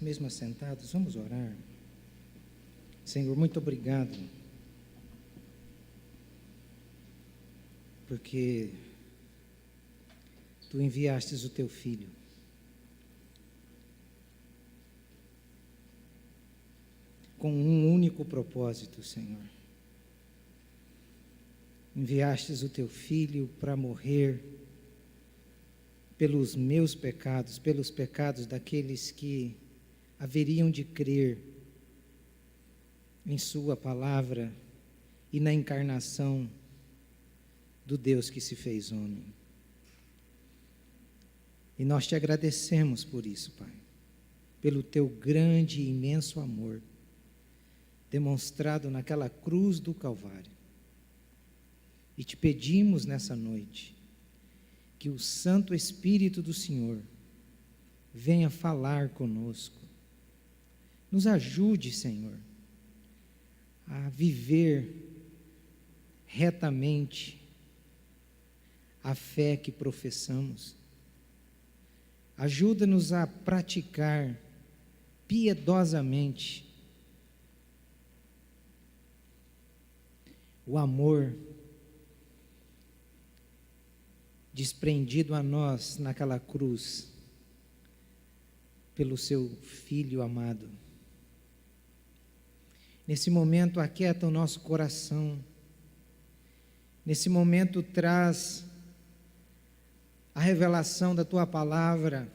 mesmo assentados, vamos orar. Senhor, muito obrigado, porque Tu enviastes o Teu Filho com um único propósito, Senhor. Enviastes o Teu Filho para morrer pelos meus pecados, pelos pecados daqueles que haveriam de crer em Sua palavra e na encarnação do Deus que se fez homem. E nós Te agradecemos por isso, Pai, pelo Teu grande e imenso amor demonstrado naquela cruz do Calvário. E Te pedimos nessa noite que o Santo Espírito do Senhor venha falar conosco. Nos ajude, Senhor, a viver retamente a fé que professamos. Ajuda-nos a praticar piedosamente o amor desprendido a nós naquela cruz pelo Seu Filho amado. Nesse momento, aquieta o nosso coração. Nesse momento, traz a revelação da Tua palavra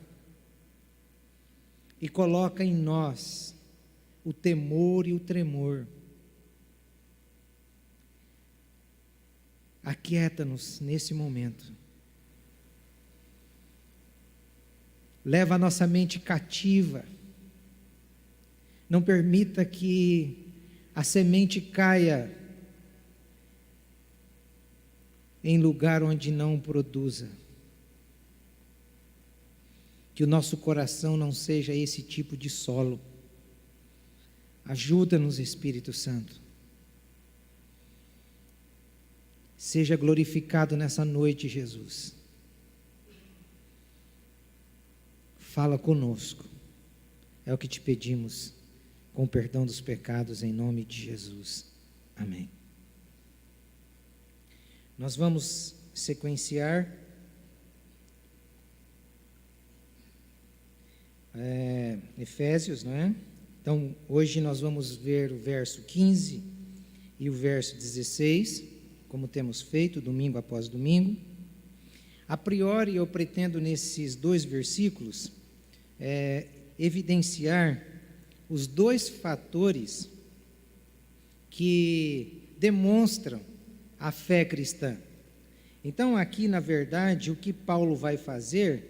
e coloca em nós o temor e o tremor. Aquieta-nos nesse momento. Leva a nossa mente cativa. Não permita que a semente caia em lugar onde não produza. Que o nosso coração não seja esse tipo de solo. Ajuda-nos, Espírito Santo. Seja glorificado nessa noite, Jesus. Fala conosco. É o que Te pedimos, com o perdão dos pecados, em nome de Jesus. Amém. Nós vamos sequenciar Efésios, não é? Então, hoje nós vamos ver o verso 15 e o verso 16, como temos feito domingo após domingo. A priori, eu pretendo nesses dois versículos evidenciar os dois fatores que demonstram a fé cristã. Então, aqui, na verdade, o que Paulo vai fazer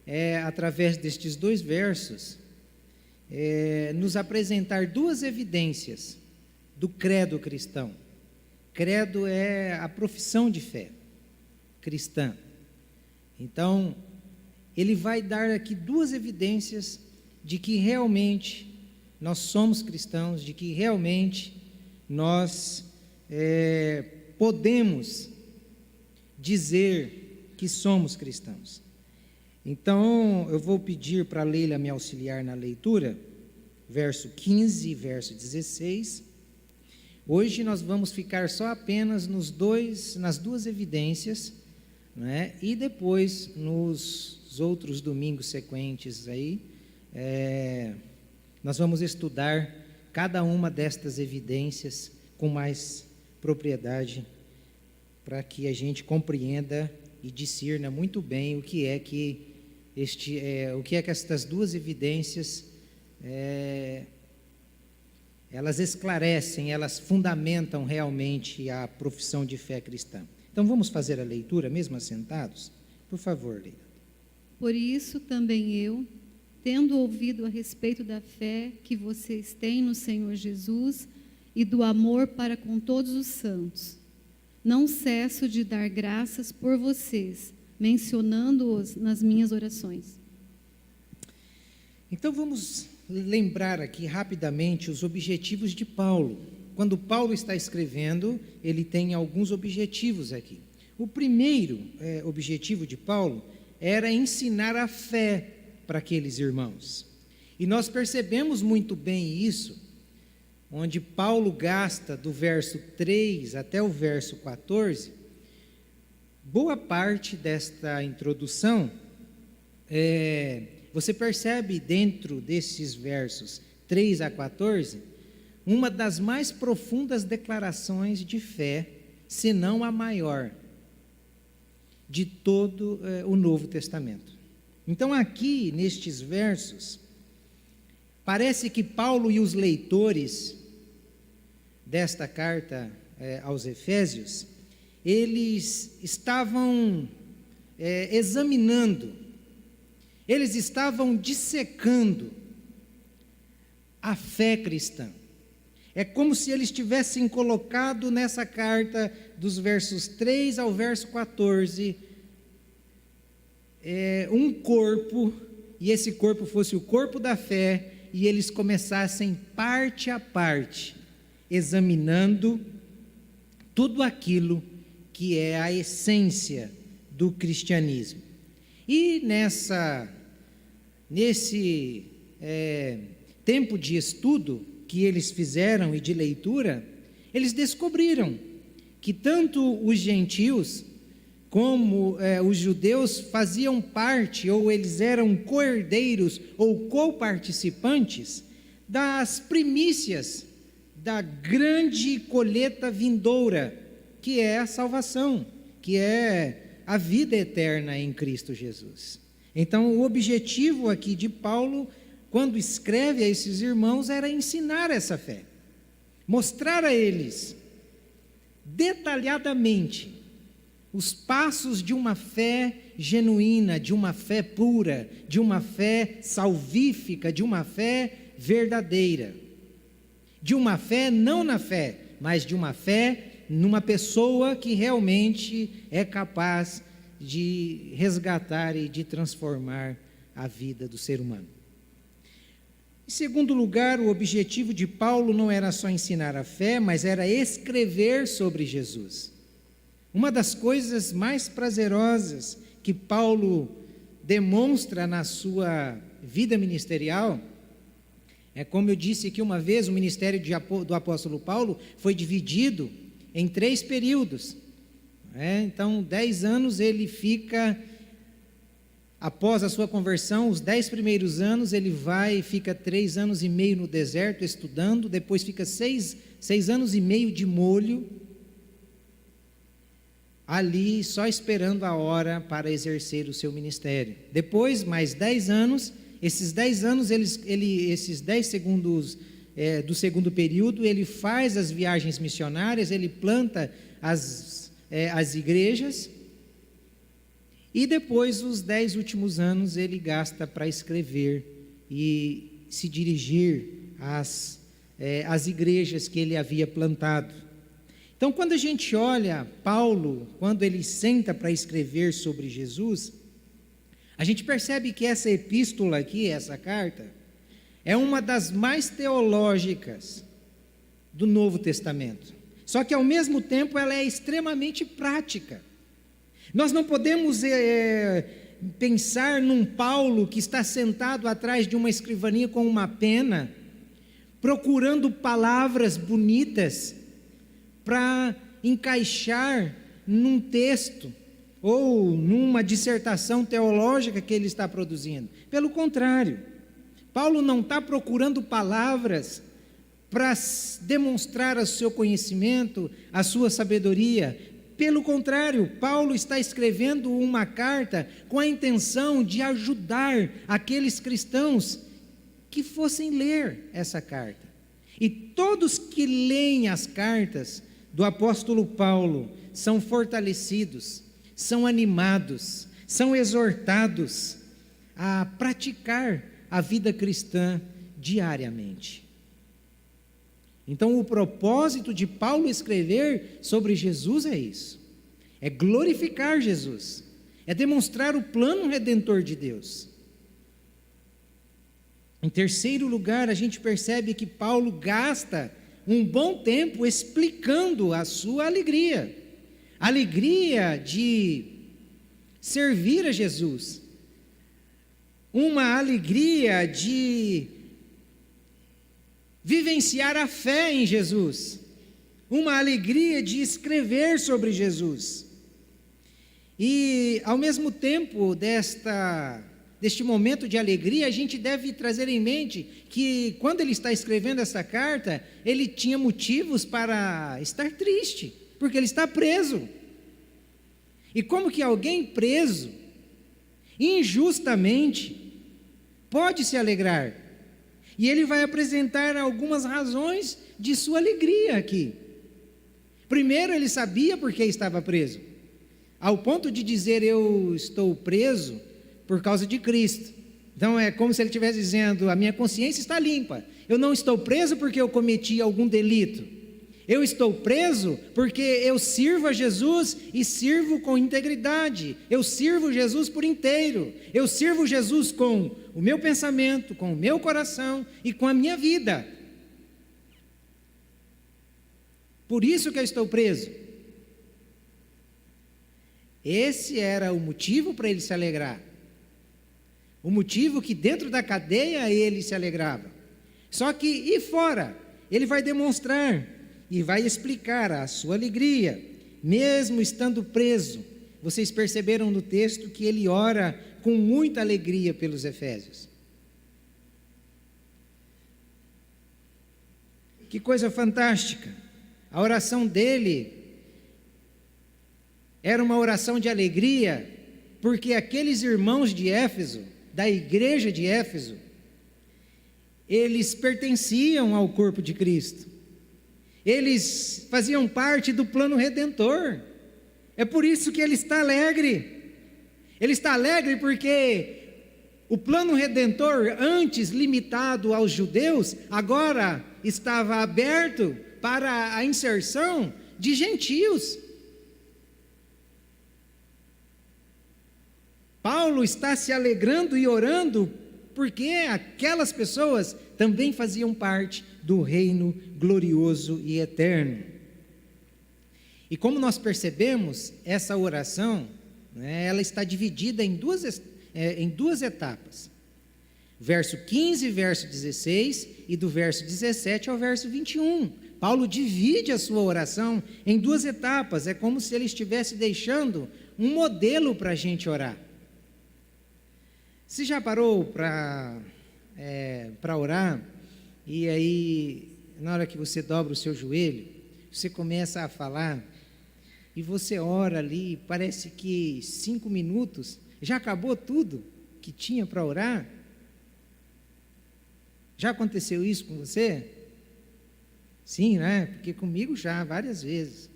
é, através destes dois versos, nos apresentar duas evidências do credo cristão. Credo é a profissão de fé cristã. Então, ele vai dar aqui duas evidências de que realmente nós somos cristãos, de que realmente nós podemos dizer que somos cristãos. Então, eu vou pedir para a Leila me auxiliar na leitura, verso 15 e verso 16. Hoje nós vamos ficar só apenas nas duas evidências, né? E depois, nos outros domingos sequentes aí, nós vamos estudar cada uma destas evidências com mais propriedade, para que a gente compreenda e discirna muito bem o que é que estas duas evidências elas esclarecem, elas fundamentam realmente a profissão de fé cristã. Então vamos fazer a leitura, mesmo assentados? Por favor, Leila. Por isso também eu, tendo ouvido a respeito da fé que vocês têm no Senhor Jesus e do amor para com todos os santos, não cesso de dar graças por vocês, mencionando-os nas minhas orações. Então vamos lembrar aqui rapidamente os objetivos de Paulo. Quando Paulo está escrevendo, ele tem alguns objetivos aqui. O primeiro objetivo de Paulo era ensinar a fé para aqueles irmãos. E nós percebemos muito bem isso, onde Paulo gasta do verso 3 até o verso 14, boa parte desta introdução, você percebe dentro desses versos 3 a 14, uma das mais profundas declarações de fé, se não a maior, de todo o Novo Testamento. Então aqui, nestes versos, parece que Paulo e os leitores desta carta aos Efésios, eles estavam examinando, eles estavam dissecando a fé cristã. É como se eles tivessem colocado nessa carta, dos versos 3 ao verso 14, um corpo, e esse corpo fosse o corpo da fé, e eles começassem parte a parte, examinando tudo aquilo que é a essência do cristianismo. E nesse tempo de estudo que eles fizeram e de leitura, eles descobriram que tanto os gentios como os judeus faziam parte, ou eles eram co-herdeiros ou co-participantes das primícias da grande colheita vindoura, que é a salvação, que é a vida eterna em Cristo Jesus. Então, o objetivo aqui de Paulo, quando escreve a esses irmãos, era ensinar essa fé, mostrar a eles detalhadamente os passos de uma fé genuína, de uma fé pura, de uma fé salvífica, de uma fé verdadeira, de uma fé não na fé, mas de uma fé numa pessoa que realmente é capaz de resgatar e de transformar a vida do ser humano. Em segundo lugar, o objetivo de Paulo não era só ensinar a fé, mas era escrever sobre Jesus. Uma das coisas mais prazerosas que Paulo demonstra na sua vida ministerial é, como eu disse aqui uma vez, o ministério do apóstolo Paulo foi dividido em 3 períodos. Então, 10 anos ele fica, após a sua conversão, os 10 primeiros anos ele vai e fica 3 anos e meio no deserto estudando, depois fica 6 anos e meio de molho, ali só esperando a hora para exercer o seu ministério. Depois, mais 10 anos, esses 10 anos, esses 10 segundos do segundo período, ele faz as viagens missionárias, ele planta as igrejas, e depois os 10 últimos anos ele gasta para escrever e se dirigir às igrejas que ele havia plantado. Então, quando a gente olha Paulo, quando ele senta para escrever sobre Jesus, a gente percebe que essa epístola aqui, essa carta, é uma das mais teológicas do Novo Testamento. Só que, ao mesmo tempo, ela é extremamente prática. Nós não podemos pensar num Paulo que está sentado atrás de uma escrivaninha com uma pena, procurando palavras bonitas para encaixar num texto ou numa dissertação teológica que ele está produzindo. Pelo contrário, Paulo não está procurando palavras para demonstrar o seu conhecimento, a sua sabedoria. Pelo contrário, Paulo está escrevendo uma carta com a intenção de ajudar aqueles cristãos que fossem ler essa carta. E todos que leem as cartas do apóstolo Paulo são fortalecidos, são animados, são exortados a praticar a vida cristã diariamente. Então, o propósito de Paulo escrever sobre Jesus é isso: é glorificar Jesus, é demonstrar o plano redentor de Deus. Em terceiro lugar, a gente percebe que Paulo gasta um bom tempo explicando a sua alegria de servir a Jesus, uma alegria de vivenciar a fé em Jesus, uma alegria de escrever sobre Jesus. E, ao mesmo tempo deste momento de alegria, a gente deve trazer em mente que, quando ele está escrevendo essa carta, ele tinha motivos para estar triste, porque ele está preso. E como que alguém preso, injustamente, pode se alegrar? E ele vai apresentar algumas razões de sua alegria aqui. Primeiro, ele sabia porque estava preso, ao ponto de dizer: eu estou preso por causa de Cristo. Então é como se ele estivesse dizendo: a minha consciência está limpa, eu não estou preso porque eu cometi algum delito, eu estou preso porque eu sirvo a Jesus e sirvo com integridade, eu sirvo Jesus por inteiro, eu sirvo Jesus com o meu pensamento, com o meu coração e com a minha vida. Por isso que eu estou preso. Esse era o motivo para ele se alegrar. O motivo que dentro da cadeia ele se alegrava. Só que, e fora, ele vai demonstrar e vai explicar a sua alegria, mesmo estando preso. Vocês perceberam no texto que ele ora com muita alegria pelos efésios. Que coisa fantástica! A oração dele era uma oração de alegria, porque aqueles irmãos de Éfeso, da igreja de Éfeso, eles pertenciam ao corpo de Cristo, eles faziam parte do plano redentor. É por isso que ele está alegre. Ele está alegre porque o plano redentor, antes limitado aos judeus, agora estava aberto para a inserção de gentios. Paulo está se alegrando e orando porque aquelas pessoas também faziam parte do reino glorioso e eterno. E como nós percebemos, essa oração, ela está dividida em duas etapas. Verso 15, verso 16, e do verso 17 ao verso 21. Paulo divide a sua oração em duas etapas. É como se ele estivesse deixando um modelo para a gente orar. Você já parou para orar, e aí, na hora que você dobra o seu joelho, você começa a falar, e você ora ali, parece que 5 minutos, já acabou tudo que tinha para orar? Já aconteceu isso com você? Sim, né? Porque comigo já, várias vezes.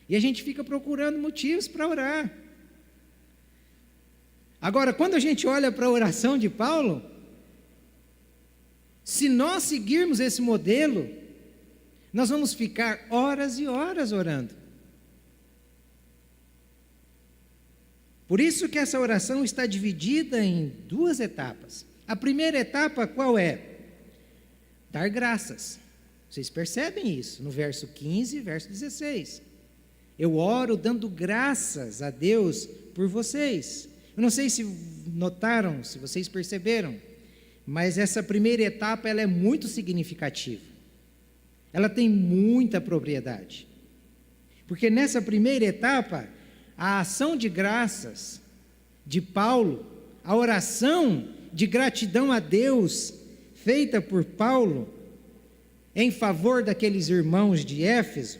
E a gente fica procurando motivos para orar. Agora, quando a gente olha para a oração de Paulo, se nós seguirmos esse modelo, nós vamos ficar horas e horas orando. Por isso que essa oração está dividida em duas etapas. A primeira etapa qual é? Dar graças. Vocês percebem isso no verso 15 e verso 16. Eu oro dando graças a Deus por vocês. Eu não sei se notaram, se vocês perceberam, mas essa primeira etapa ela é muito significativa. Ela tem muita propriedade. Porque nessa primeira etapa, a ação de graças de Paulo, a oração de gratidão a Deus feita por Paulo em favor daqueles irmãos de Éfeso,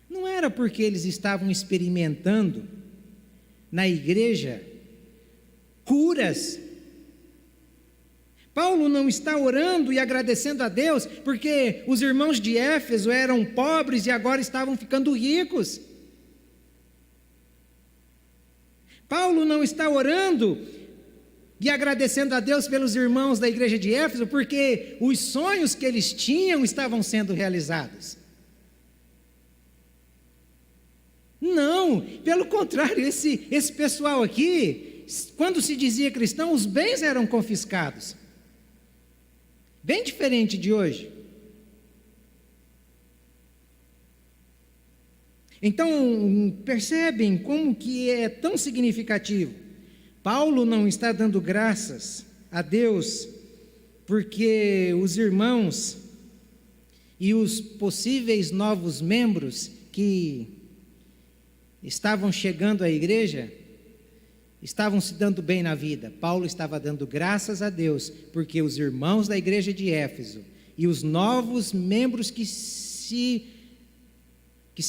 não era porque eles estavam experimentando na igreja curas. Paulo não está orando e agradecendo a Deus porque os irmãos de Éfeso eram pobres e agora estavam ficando ricos. Paulo não está orando e agradecendo a Deus pelos irmãos da igreja de Éfeso porque os sonhos que eles tinham estavam sendo realizados. Não, pelo contrário, esse pessoal aqui, quando se dizia cristão, os bens eram confiscados. Bem diferente de hoje. Então, percebem como que é tão significativo. Paulo não está dando graças a Deus porque os irmãos e os possíveis novos membros que estavam chegando à igreja estavam se dando bem na vida. Paulo estava dando graças a Deus porque os irmãos da igreja de Éfeso e os novos membros que se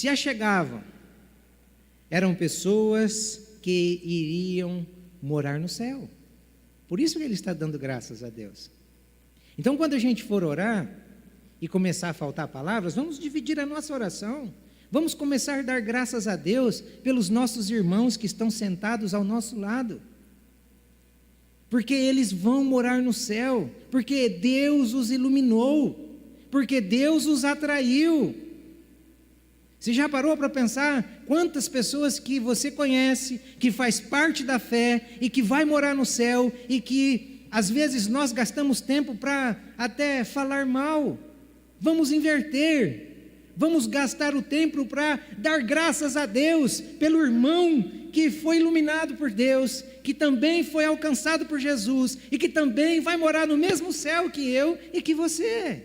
achegavam eram pessoas que iriam morar no céu. Por isso que ele está dando graças a Deus. Então, quando a gente for orar e começar a faltar palavras, vamos dividir a nossa oração. Vamos começar a dar graças a Deus pelos nossos irmãos que estão sentados ao nosso lado. Porque eles vão morar no céu, porque Deus os iluminou, porque Deus os atraiu. Você já parou para pensar quantas pessoas que você conhece, que faz parte da fé e que vai morar no céu e que às vezes nós gastamos tempo para até falar mal? Vamos inverter. Vamos gastar o tempo para dar graças a Deus pelo irmão que foi iluminado por Deus, que também foi alcançado por Jesus e que também vai morar no mesmo céu que eu e que você.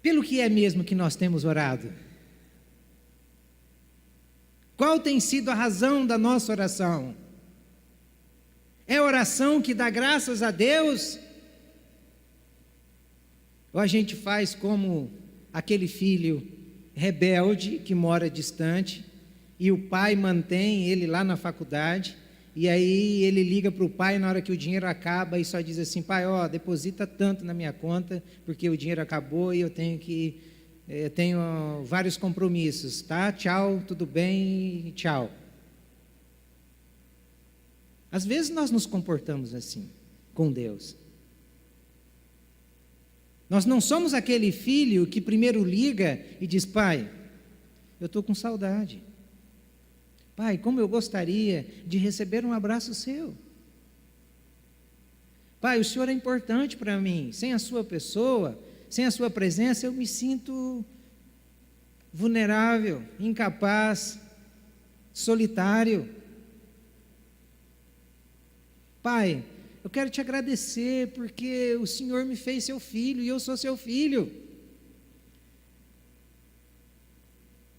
Pelo que é mesmo que nós temos orado? Qual tem sido a razão da nossa oração? É oração que dá graças a Deus? Ou a gente faz como aquele filho rebelde que mora distante e o pai mantém ele lá na faculdade e aí ele liga para o pai na hora que o dinheiro acaba e só diz assim: pai, deposita tanto na minha conta porque o dinheiro acabou e eu tenho vários compromissos, tá? Tchau, tudo bem, tchau. Às vezes nós nos comportamos assim com Deus. Nós não somos aquele filho que primeiro liga e diz: pai, eu estou com saudade. Pai, como eu gostaria de receber um abraço seu. Pai, o Senhor é importante para mim. Sem a sua pessoa, sem a sua presença, eu me sinto vulnerável, incapaz, solitário. Pai, eu quero te agradecer porque o Senhor me fez seu filho e eu sou seu filho.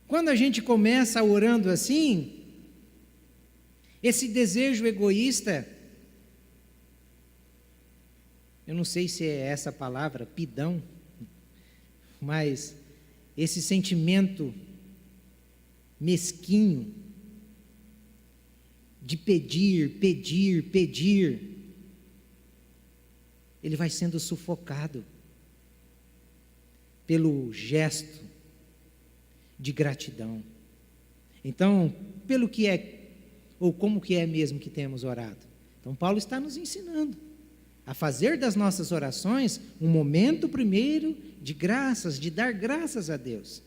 Quando a gente começa orando assim, esse desejo egoísta, eu não sei se é essa palavra, pidão, mas esse sentimento mesquinho de pedir, ele vai sendo sufocado pelo gesto de gratidão. Então, pelo que é, ou como que é mesmo que temos orado? Então, Paulo está nos ensinando a fazer das nossas orações um momento primeiro de graças, de dar graças a Deus.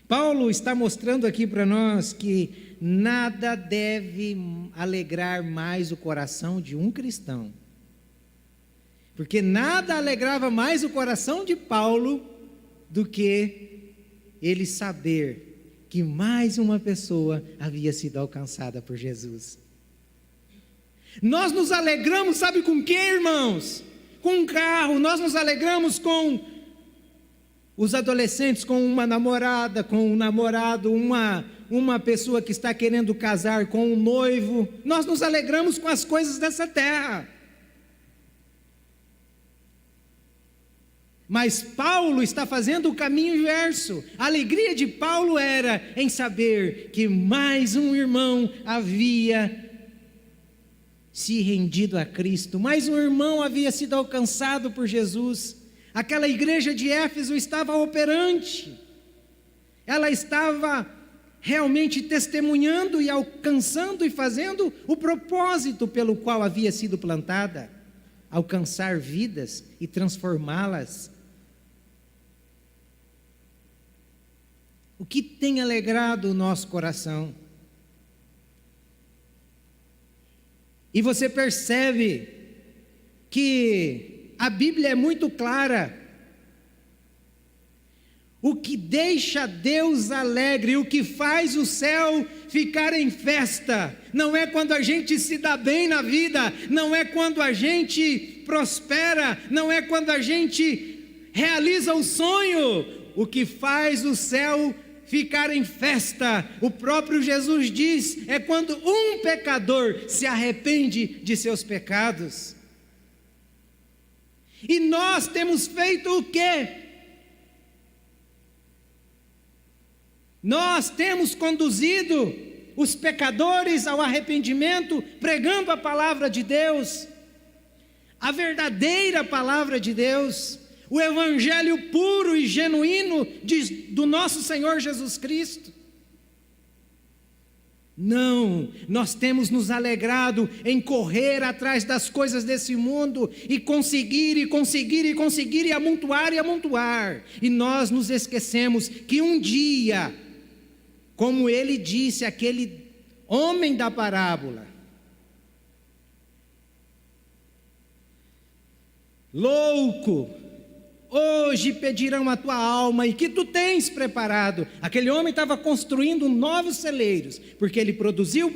Paulo está mostrando aqui para nós que nada deve alegrar mais o coração de um cristão, porque nada alegrava mais o coração de Paulo do que ele saber que mais uma pessoa havia sido alcançada por Jesus. Nós nos alegramos, sabe com quê, irmãos? Com um carro. Nós nos alegramos com os adolescentes, com uma namorada, com um namorado, uma pessoa que está querendo casar, com um noivo. Nós nos alegramos com as coisas dessa terra. Mas Paulo está fazendo o caminho inverso. A alegria de Paulo era em saber que mais um irmão havia se rendido a Cristo, mais um irmão havia sido alcançado por Jesus. Aquela igreja de Éfeso estava operante, ela estava realmente testemunhando e alcançando e fazendo o propósito pelo qual havia sido plantada, alcançar vidas e transformá-las. O que tem alegrado o nosso coração? E você percebe que a Bíblia é muito clara. O que deixa Deus alegre, o que faz o céu ficar em festa, não é quando a gente se dá bem na vida, não é quando a gente prospera, não é quando a gente realiza o sonho. O que faz o céu ficar em festa, o próprio Jesus diz, é quando um pecador se arrepende de seus pecados. E nós temos feito o quê? Nós temos conduzido os pecadores ao arrependimento, pregando a palavra de Deus, a verdadeira palavra de Deus, o evangelho puro e genuíno do nosso Senhor Jesus Cristo. Não, nós temos nos alegrado em correr atrás das coisas desse mundo e conseguir, e amontoar. E nós nos esquecemos que um dia, como ele disse, aquele homem da parábola, louco, hoje pedirão a tua alma, e que tu tens preparado. Aquele homem estava construindo novos celeiros, porque ele produziu,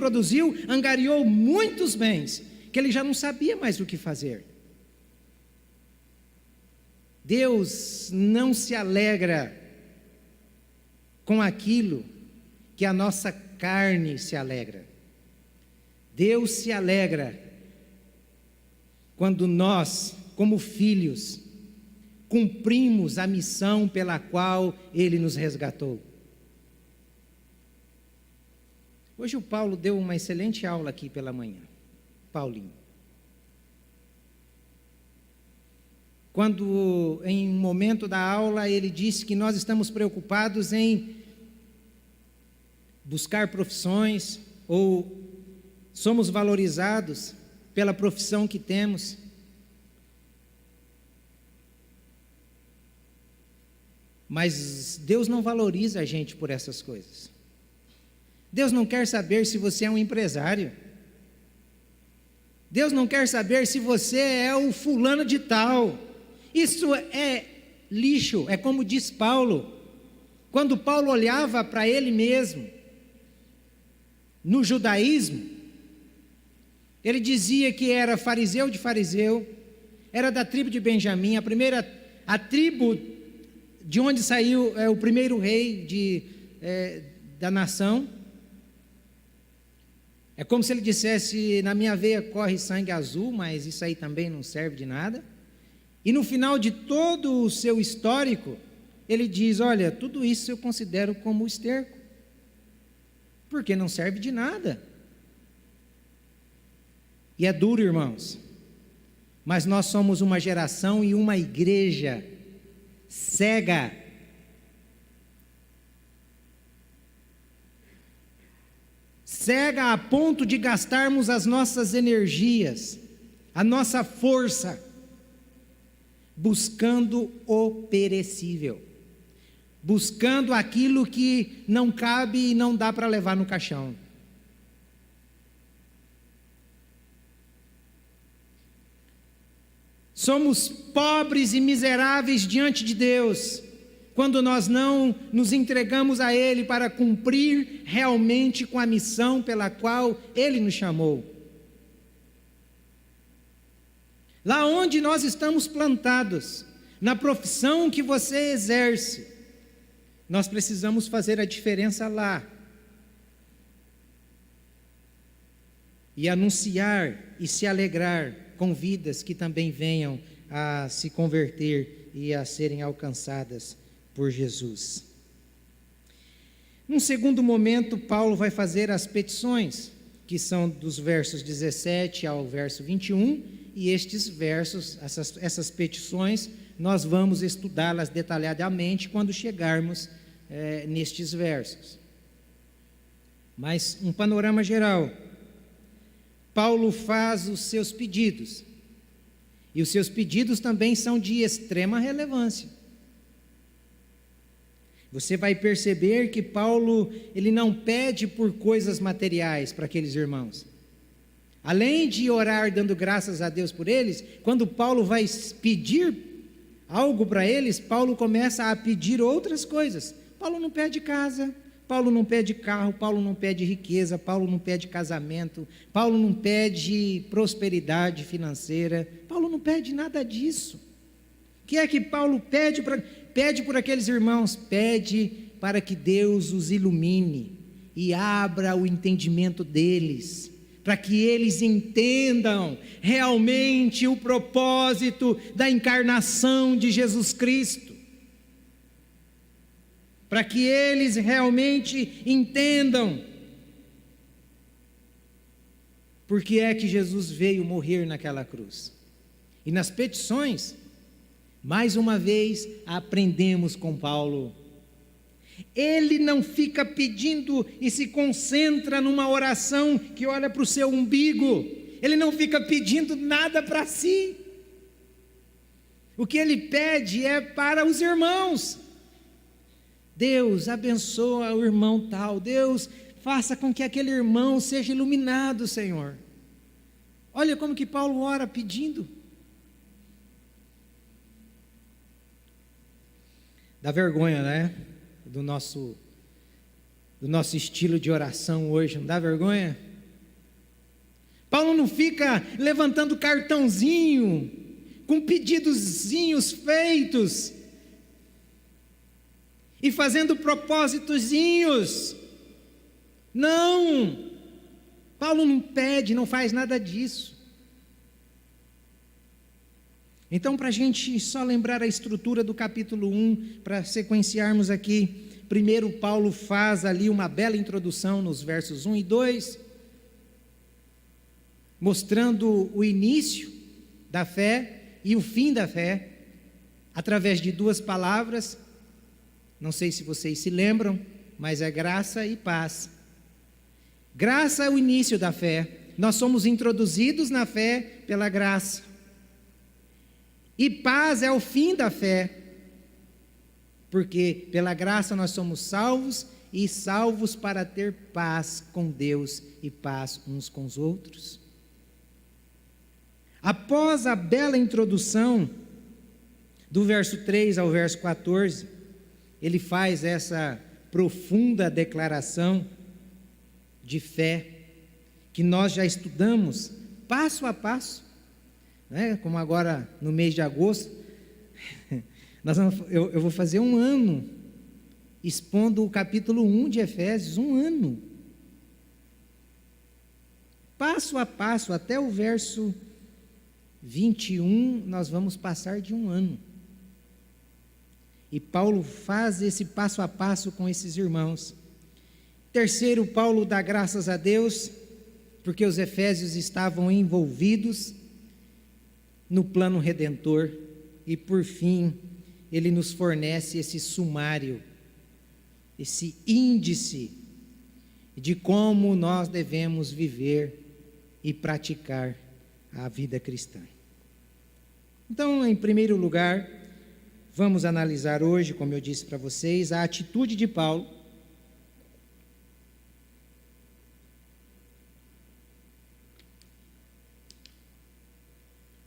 angariou muitos bens, que ele já não sabia mais o que fazer. Deus não se alegra com aquilo que a nossa carne se alegra. Deus se alegra quando nós, como filhos, cumprimos a missão pela qual Ele nos resgatou. Hoje o Paulo deu uma excelente aula aqui pela manhã, Paulinho. Quando em um momento da aula ele disse que nós estamos preocupados em buscar profissões, ou somos valorizados pela profissão que temos. Mas Deus não valoriza a gente por essas coisas. Deus não quer saber se você é um empresário. Deus não quer saber se você é o fulano de tal. Isso é lixo, é como diz Paulo. Quando Paulo olhava para ele mesmo, no judaísmo, ele dizia que era fariseu de fariseu, era da tribo de Benjamim, a tribo de onde saiu o primeiro rei da nação. É como se ele dissesse, na minha veia corre sangue azul, mas isso aí também não serve de nada. E no final de todo o seu histórico, ele diz, olha, tudo isso eu considero como esterco, porque não serve de nada. E é duro, irmãos, mas nós somos uma geração e uma igreja cega. Cega a ponto de gastarmos as nossas energias, a nossa força, buscando o perecível, buscando aquilo que não cabe e não dá para levar no caixão. Somos pobres e miseráveis diante de Deus, quando nós não nos entregamos a Ele para cumprir realmente com a missão pela qual Ele nos chamou. Lá onde nós estamos plantados, na profissão que você exerce, nós precisamos fazer a diferença lá. E anunciar e se alegrar com vidas que também venham a se converter e a serem alcançadas por Jesus. Num segundo momento, Paulo vai fazer as petições, que são dos versos 17 ao verso 21, e estes versos, essas petições, nós vamos estudá-las detalhadamente quando chegarmos nestes versos. Mas um panorama geral. Paulo faz os seus pedidos, e os seus pedidos também são de extrema relevância. Você vai perceber que Paulo, ele não pede por coisas materiais para aqueles irmãos. Além de orar dando graças a Deus por eles, quando Paulo vai pedir algo para eles, Paulo começa a pedir outras coisas. Paulo não pede casa, Paulo não pede carro, Paulo não pede riqueza, Paulo não pede casamento, Paulo não pede prosperidade financeira, Paulo não pede nada disso. O que é que Paulo pede por aqueles irmãos? Pede para que Deus os ilumine e abra o entendimento deles, para que eles entendam realmente o propósito da encarnação de Jesus Cristo, para que eles realmente entendam por que é que Jesus veio morrer naquela cruz. E nas petições, mais uma vez, aprendemos com Paulo. Ele não fica pedindo e se concentra numa oração que olha para o seu umbigo. Ele não fica pedindo nada para si. O que ele pede é para os irmãos. Deus, abençoa o irmão tal. Deus, faça com que aquele irmão seja iluminado, Senhor. Olha como que Paulo ora pedindo. Dá vergonha, né? Do nosso estilo de oração hoje, não dá vergonha? Paulo não fica levantando cartãozinho, com pedidozinhos feitos, e fazendo propósitozinhos. Não! Paulo não pede, não faz nada disso. Então, para a gente só lembrar a estrutura do capítulo 1, para sequenciarmos aqui, primeiro Paulo faz ali uma bela introdução nos versos 1 e 2, mostrando o início da fé e o fim da fé, através de duas palavras, não sei se vocês se lembram, mas é graça e paz. Graça é o início da fé, nós somos introduzidos na fé pela graça. E paz é o fim da fé, porque pela graça nós somos salvos e salvos para ter paz com Deus e paz uns com os outros. Após a bela introdução, do verso 3 ao verso 14, ele faz essa profunda declaração de fé, que nós já estudamos passo a passo. Como agora no mês de agosto, eu vou fazer um ano expondo o capítulo 1 de Efésios, um ano. Passo a passo, até o verso 21, nós vamos passar de um ano. E Paulo faz esse passo a passo com esses irmãos. Terceiro, Paulo dá graças a Deus, porque os efésios estavam envolvidos no plano redentor, e por fim, ele nos fornece esse sumário, esse índice de como nós devemos viver e praticar a vida cristã. Então, em primeiro lugar, vamos analisar hoje, como eu disse para vocês, a atitude de Paulo.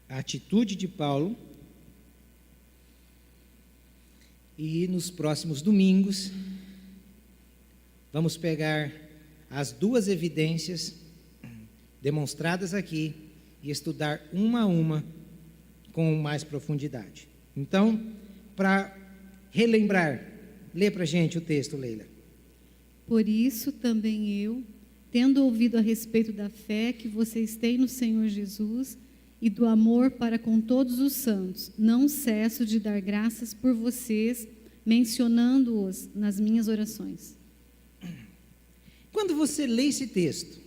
A atitude de Paulo, e nos próximos domingos vamos pegar as duas evidências demonstradas aqui e estudar uma a uma com mais profundidade. Então, para relembrar, lê para a gente o texto, Leila. Por isso também eu, tendo ouvido a respeito da fé que vocês têm no Senhor Jesus e do amor para com todos os santos, não cesso de dar graças por vocês, mencionando-os nas minhas orações. Quando você lê esse texto,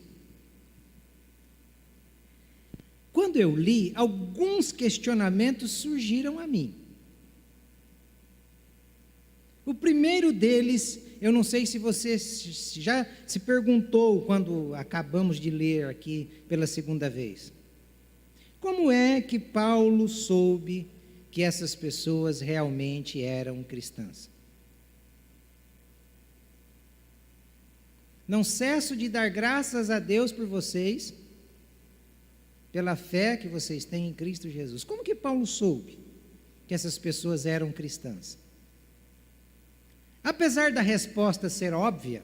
quando eu li, alguns questionamentos surgiram a mim. O primeiro deles, eu não sei se você já se perguntou quando acabamos de ler aqui pela segunda vez. Como é que Paulo soube que essas pessoas realmente eram cristãs? Não cesso de dar graças a Deus por vocês, pela fé que vocês têm em Cristo Jesus. Como que Paulo soube? que essas pessoas eram cristãs? Apesar da resposta ser óbvia,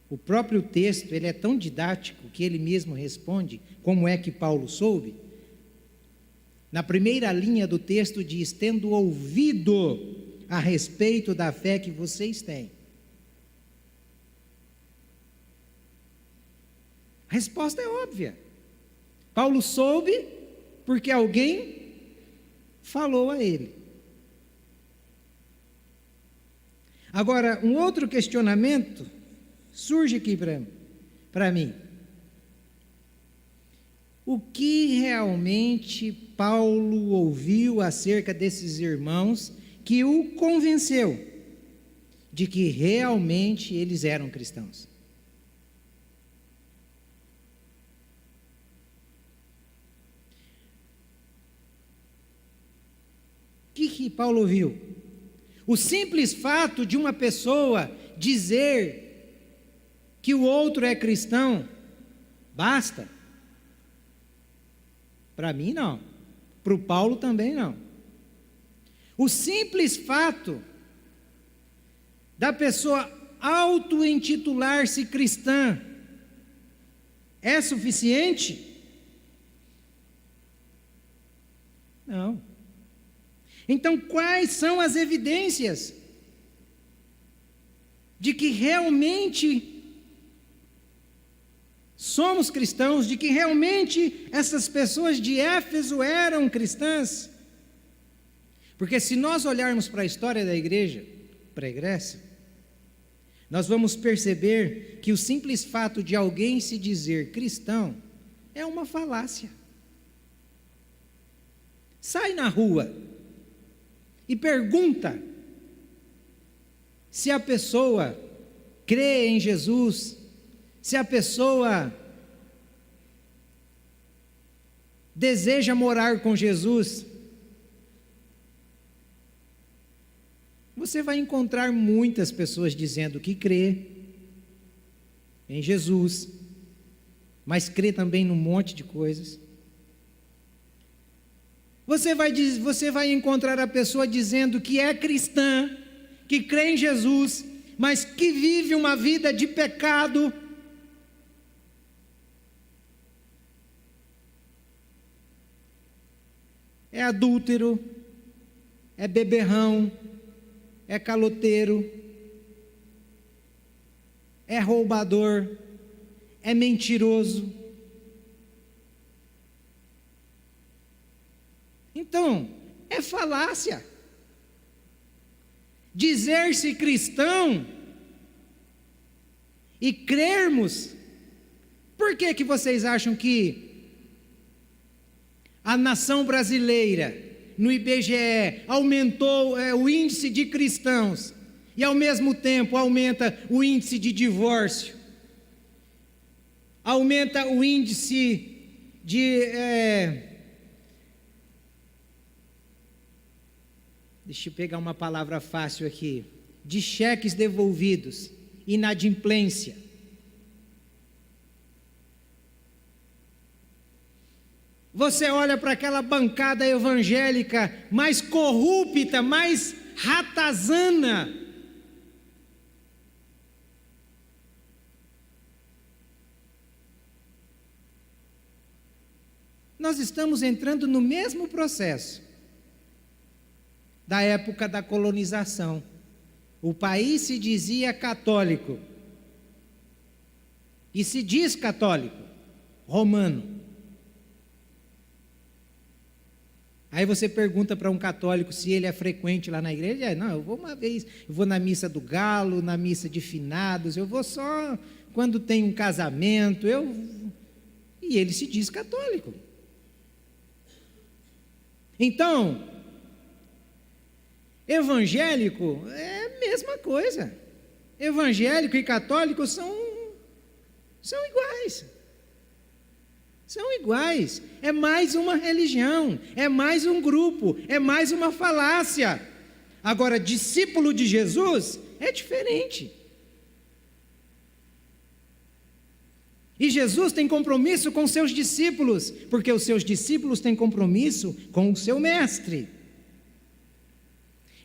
o próprio texto ele é tão didático que ele mesmo responde como é que Paulo soube. Na primeira linha do texto diz: tendo ouvido a respeito da fé que vocês têm. A resposta é óbvia. Paulo soube porque alguém falou a ele. Agora, um outro questionamento surge aqui para mim. O que realmente Paulo ouviu acerca desses irmãos que o convenceu de que realmente eles eram cristãos? O que Paulo ouviu? O simples fato de uma pessoa dizer que o outro é cristão, basta? Para mim, não. Para o Paulo também não. O simples fato da pessoa auto-intitular-se cristã é suficiente? Não. Então, quais são as evidências de que realmente somos cristãos, de que realmente essas pessoas de Éfeso eram cristãs? Porque se nós olharmos para a história da igreja pregressa, nós vamos perceber que o simples fato de alguém se dizer cristão é uma falácia. Sai na rua e pergunta se a pessoa crê em Jesus, se a pessoa deseja morar com Jesus. Você vai encontrar muitas pessoas dizendo que crê em Jesus, mas crê também num monte de coisas. Você vai encontrar a pessoa dizendo que é cristã, que crê em Jesus, mas que vive uma vida de pecado. É adúltero, é beberrão, é caloteiro, é roubador, é mentiroso. Então, é falácia. Dizer-se cristão e crermos. Por que vocês acham que a nação brasileira, no IBGE, aumentou o índice de cristãos e ao mesmo tempo aumenta o índice de divórcio, aumenta o índice de... deixa eu pegar uma palavra fácil aqui, de cheques devolvidos, inadimplência. Você olha para aquela bancada evangélica mais corrupta, mais ratazana. Nós estamos entrando no mesmo processo da época da colonização. O país se dizia católico, e se diz católico, romano. Aí você pergunta para um católico se ele é frequente lá na igreja. Não, eu vou uma vez, eu vou na missa do galo, na missa de finados, eu vou só quando tem um casamento, e ele se diz católico. Então, evangélico é a mesma coisa. Evangélico e católico são iguais. São iguais. É mais uma religião, é mais um grupo, é mais uma falácia. Agora, discípulo de Jesus é diferente. E Jesus tem compromisso com seus discípulos, porque os seus discípulos têm compromisso com o seu mestre.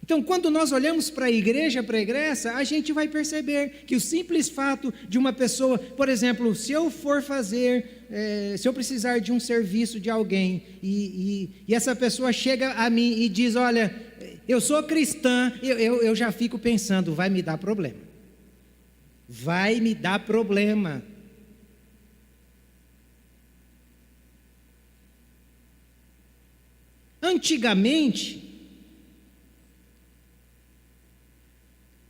Então, quando nós olhamos para a igreja pregressa, a gente vai perceber que o simples fato de uma pessoa, por exemplo, se eu precisar de um serviço de alguém, e essa pessoa chega a mim e diz, olha, eu sou cristã, eu já fico pensando, vai me dar problema. Vai me dar problema. Antigamente,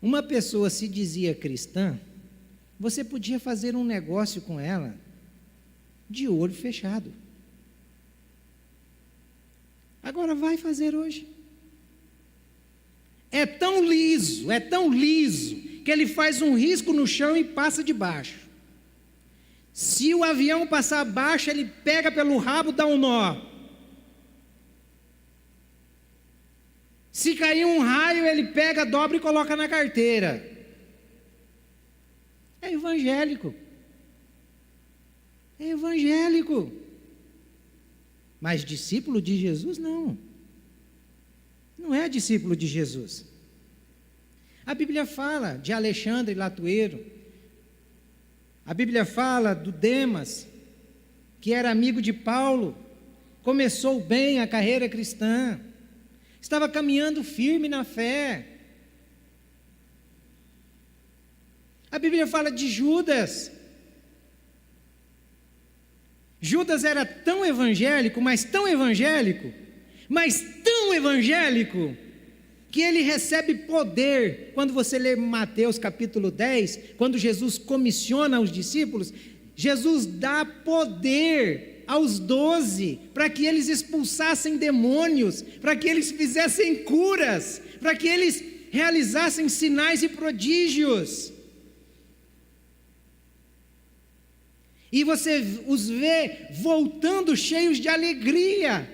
uma pessoa se dizia cristã, você podia fazer um negócio com ela de olho fechado. Agora vai fazer hoje. É tão liso, que ele faz um risco no chão e passa de baixo. Se o avião passar abaixo, ele pega pelo rabo, dá um nó. Se cair um raio, ele pega, dobra e coloca na carteira. É evangélico. É evangélico. Mas discípulo de Jesus, não. Não é discípulo de Jesus. A Bíblia fala de Alexandre Latueiro. A Bíblia fala do Demas, que era amigo de Paulo. Começou bem a carreira cristã. Estava caminhando firme na fé. A Bíblia fala de Judas. Judas era tão evangélico, mas tão evangélico, que ele recebe poder. Quando você lê Mateus capítulo 10, quando Jesus comissiona os discípulos, Jesus dá poder aos 12, para que eles expulsassem demônios, para que eles fizessem curas, para que eles realizassem sinais e prodígios. E você os vê voltando cheios de alegria,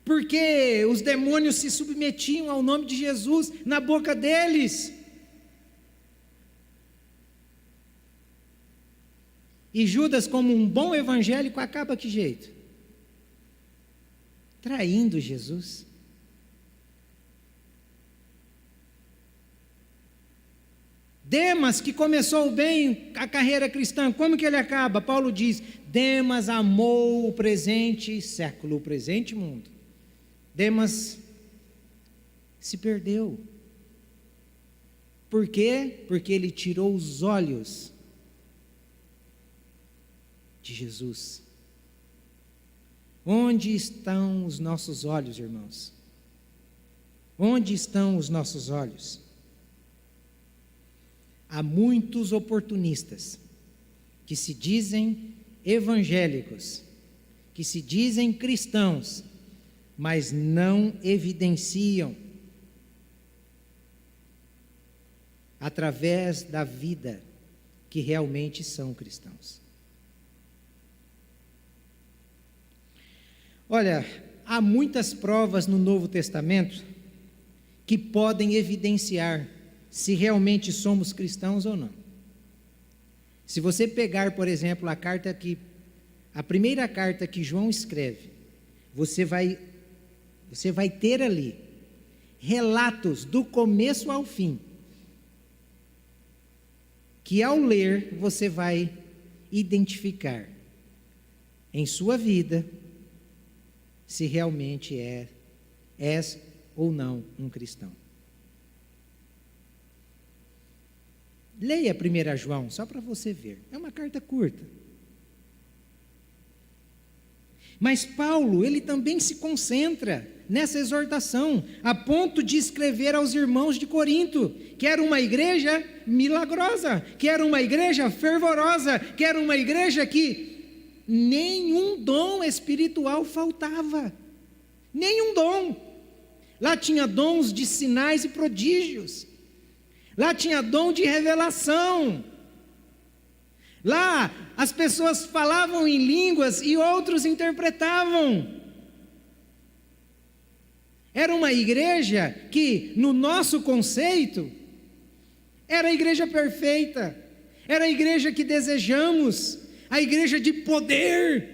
porque os demônios se submetiam ao nome de Jesus na boca deles. E Judas, como um bom evangélico, acaba que jeito? Traindo Jesus. Demas, que começou bem a carreira cristã, como que ele acaba? Paulo diz, Demas amou o presente século, o presente mundo. Demas se perdeu. Por quê? Porque ele tirou os olhos de Jesus. Onde estão os nossos olhos, irmãos? Onde estão os nossos olhos? Há muitos oportunistas que se dizem evangélicos, que se dizem cristãos, mas não evidenciam através da vida que realmente são cristãos. Olha, há muitas provas no Novo Testamento que podem evidenciar se realmente somos cristãos ou não. Se você pegar, por exemplo, a primeira carta que João escreve, você vai ter ali relatos do começo ao fim, que ao ler você vai identificar em sua vida se realmente és ou não um cristão. Leia 1 João, só para você ver. É uma carta curta. Mas Paulo, ele também se concentra nessa exortação, a ponto de escrever aos irmãos de Corinto, que era uma igreja milagrosa, que era uma igreja fervorosa, que era uma igreja que nenhum dom espiritual faltava. Nenhum dom. Lá tinha dons de sinais e prodígios. Lá tinha dom de revelação. Lá as pessoas falavam em línguas e outros interpretavam. Era uma igreja que, no nosso conceito, era a igreja perfeita. Era a igreja que desejamos, a igreja de poder.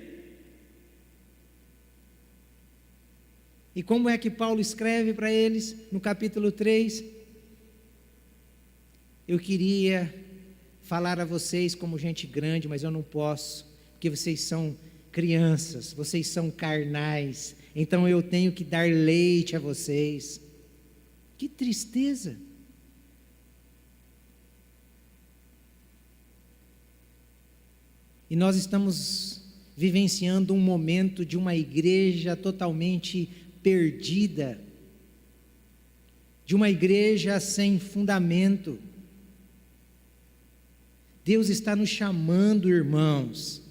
E como é que Paulo escreve para eles no capítulo 3? Eu queria falar a vocês como gente grande, mas eu não posso, porque vocês são crianças, vocês são carnais, então eu tenho que dar leite a vocês. Que tristeza! E nós estamos vivenciando um momento de uma igreja totalmente perdida, de uma igreja sem fundamento. Deus está nos chamando, irmãos,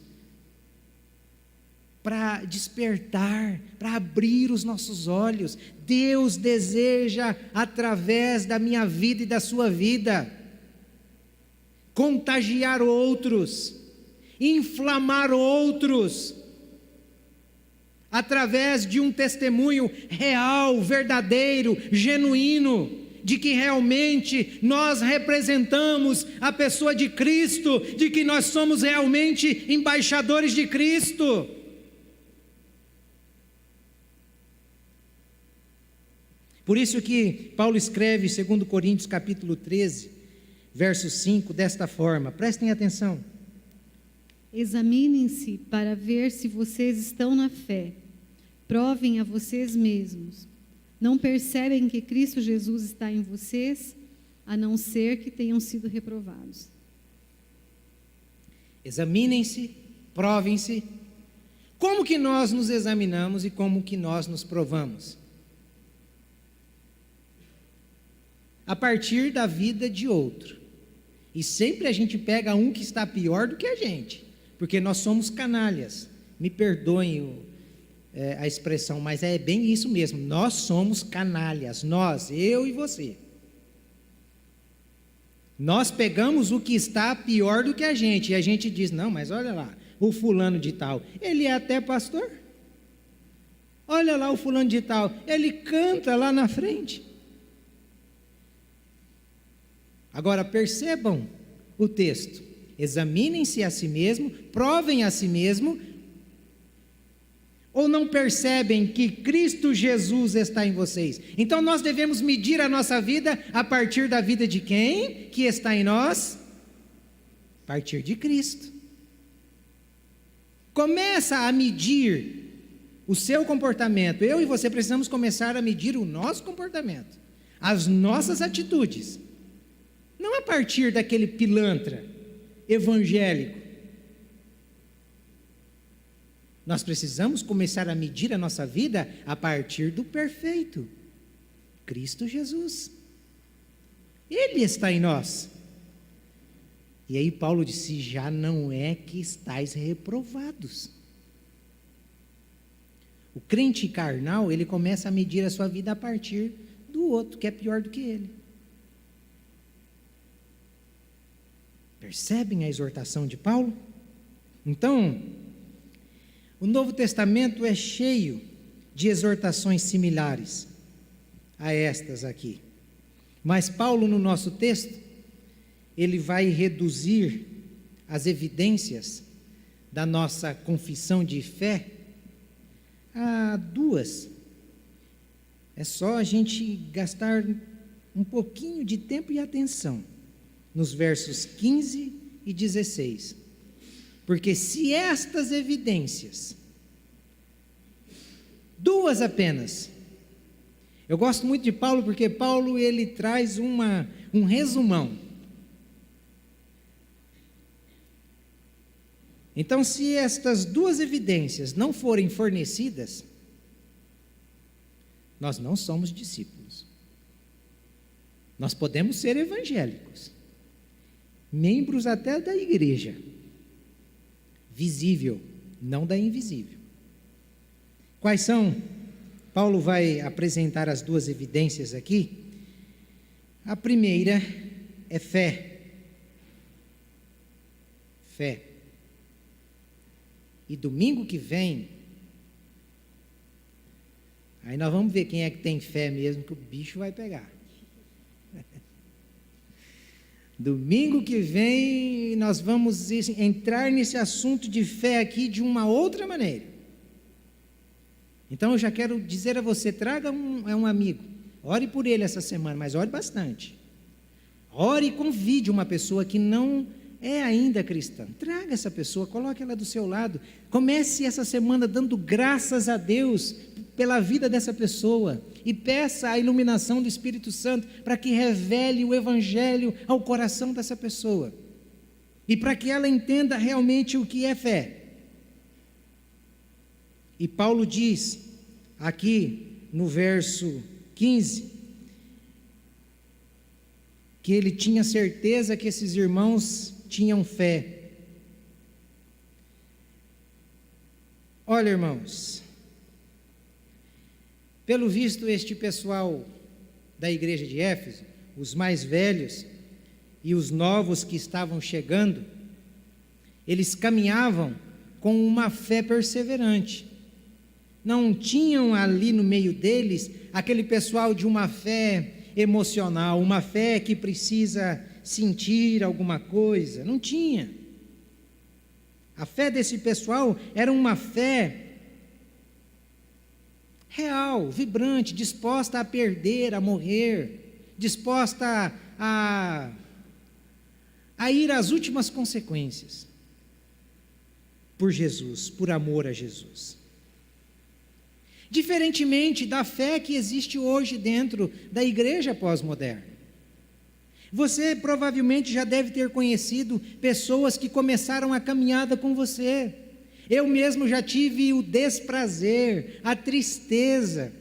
para despertar, para abrir os nossos olhos. Deus deseja, através da minha vida e da sua vida, contagiar outros, inflamar outros, através de um testemunho real, verdadeiro, genuíno, de que realmente nós representamos a pessoa de Cristo, de que nós somos realmente embaixadores de Cristo. Por isso que Paulo escreve, 2 Coríntios capítulo 13, verso 5, desta forma, prestem atenção. Examinem-se para ver se vocês estão na fé. Provem a vocês mesmos. Não percebem que Cristo Jesus está em vocês, a não ser que tenham sido reprovados. Examinem-se, provem-se. Como que nós nos examinamos e como que nós nos provamos? A partir da vida de outro. E sempre a gente pega um que está pior do que a gente, porque nós somos canalhas. Me perdoem a expressão, mas é bem isso mesmo. Nós somos canalhas, nós, eu e você. Nós pegamos o que está pior do que a gente, e a gente diz, não, mas olha lá, o fulano de tal, ele é até pastor. Olha lá o fulano de tal, ele canta lá na frente. Agora percebam o texto, examinem-se a si mesmo, provem a si mesmo, ou não percebem que Cristo Jesus está em vocês? Então nós devemos medir a nossa vida a partir da vida de quem que está em nós? A partir de Cristo. Começa a medir o seu comportamento. Eu e você precisamos começar a medir o nosso comportamento, as nossas atitudes. Não a partir daquele pilantra evangélico. Nós precisamos começar a medir a nossa vida a partir do perfeito, Cristo Jesus. Ele está em nós. E aí Paulo disse, já não é que estáis reprovados. O crente carnal, ele começa a medir a sua vida a partir do outro, que é pior do que ele. Percebem a exortação de Paulo? Então, o Novo Testamento é cheio de exortações similares a estas aqui. Mas Paulo, no nosso texto, ele vai reduzir as evidências da nossa confissão de fé a duas. É só a gente gastar um pouquinho de tempo e atenção nos versos 15 e 16. Porque se estas evidências, duas apenas, eu gosto muito de Paulo, porque Paulo ele traz um resumão. Então, se estas duas evidências não forem fornecidas, nós não somos discípulos. Nós podemos ser evangélicos, membros até da igreja, visível, não da invisível. Quais são? Paulo vai apresentar as duas evidências aqui. A primeira é fé. Fé. E domingo que vem, aí nós vamos ver quem é que tem fé mesmo, que o bicho vai pegar. Domingo que vem, nós vamos entrar nesse assunto de fé aqui de uma outra maneira. Então eu já quero dizer a você, traga um amigo, ore por ele essa semana, mas ore bastante. Ore e convide uma pessoa que não é ainda cristã. Traga essa pessoa, coloque ela do seu lado. Comece essa semana dando graças a Deus pela vida dessa pessoa e peça a iluminação do Espírito Santo para que revele o Evangelho ao coração dessa pessoa e para que ela entenda realmente o que é fé. E Paulo diz aqui no verso 15 que ele tinha certeza que esses irmãos tinham fé. Olha, irmãos, pelo visto este pessoal da igreja de Éfeso, os mais velhos e os novos que estavam chegando, eles caminhavam com uma fé perseverante. Não tinham ali no meio deles aquele pessoal de uma fé emocional, uma fé que precisa sentir alguma coisa. Não tinha. A fé desse pessoal era uma fé real, vibrante, disposta a perder, a morrer, disposta a ir às últimas consequências por Jesus, por amor a Jesus. Diferentemente da fé que existe hoje dentro da igreja pós-moderna. Você provavelmente já deve ter conhecido pessoas que começaram a caminhada com você. Eu mesmo já tive o desprazer, a tristeza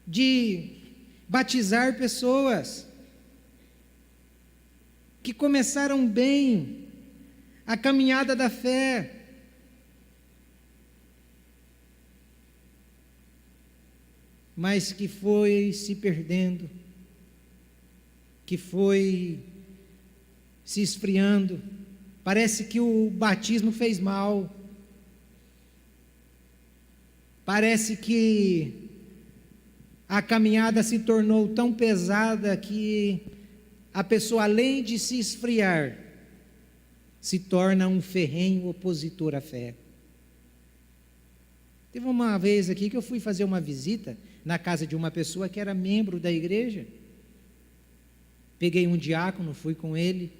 de batizar pessoas que começaram bem a caminhada da fé, mas que foi se perdendo, que foi se esfriando. Parece que o batismo fez mal. Parece que a caminhada se tornou tão pesada que a pessoa, além de se esfriar, se torna um ferrenho opositor à fé. Teve uma vez aqui que eu fui fazer uma visita na casa de uma pessoa que era membro da igreja. Peguei um diácono, fui com ele.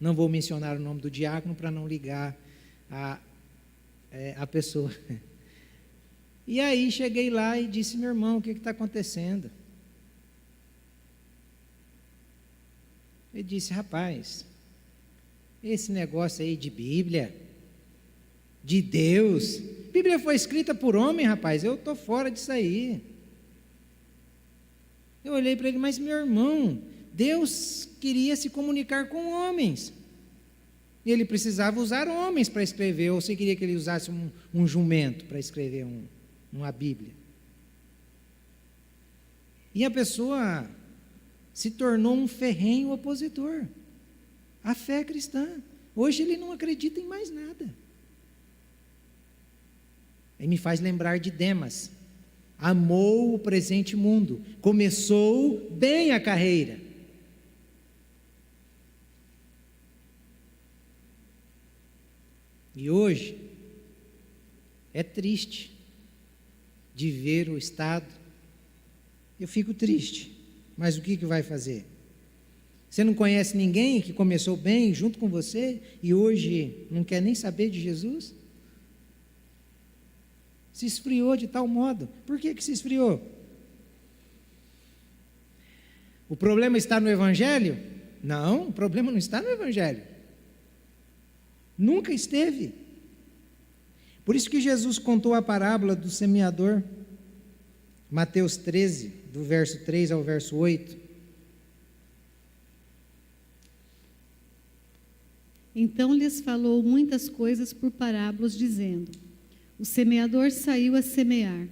Não vou mencionar o nome do diácono para não ligar a pessoa. E aí cheguei lá e disse: meu irmão, o que está acontecendo? Ele disse: rapaz, esse negócio aí de Bíblia, de Deus, Bíblia foi escrita por homem, rapaz, eu estou fora disso aí. Eu olhei para ele: mas meu irmão, Deus queria se comunicar com homens, e ele precisava usar homens para escrever, ou você queria que ele usasse um jumento para escrever uma Bíblia? E a pessoa se tornou um ferrenho opositor à fé cristã. Hoje ele não acredita em mais nada. Aí me faz lembrar de Demas. Amou o presente mundo, começou bem a carreira. E hoje é triste de ver o estado. Eu fico triste, mas o que vai fazer? Você não conhece ninguém que começou bem junto com você e hoje não quer nem saber de Jesus? Se esfriou de tal modo. Por que se esfriou? O problema está no Evangelho? Não, o problema não está no Evangelho. Nunca esteve. Por isso que Jesus contou a parábola do semeador, Mateus 13, do verso 3 ao verso 8. Então lhes falou muitas coisas por parábolas, dizendo: o semeador saiu a semear.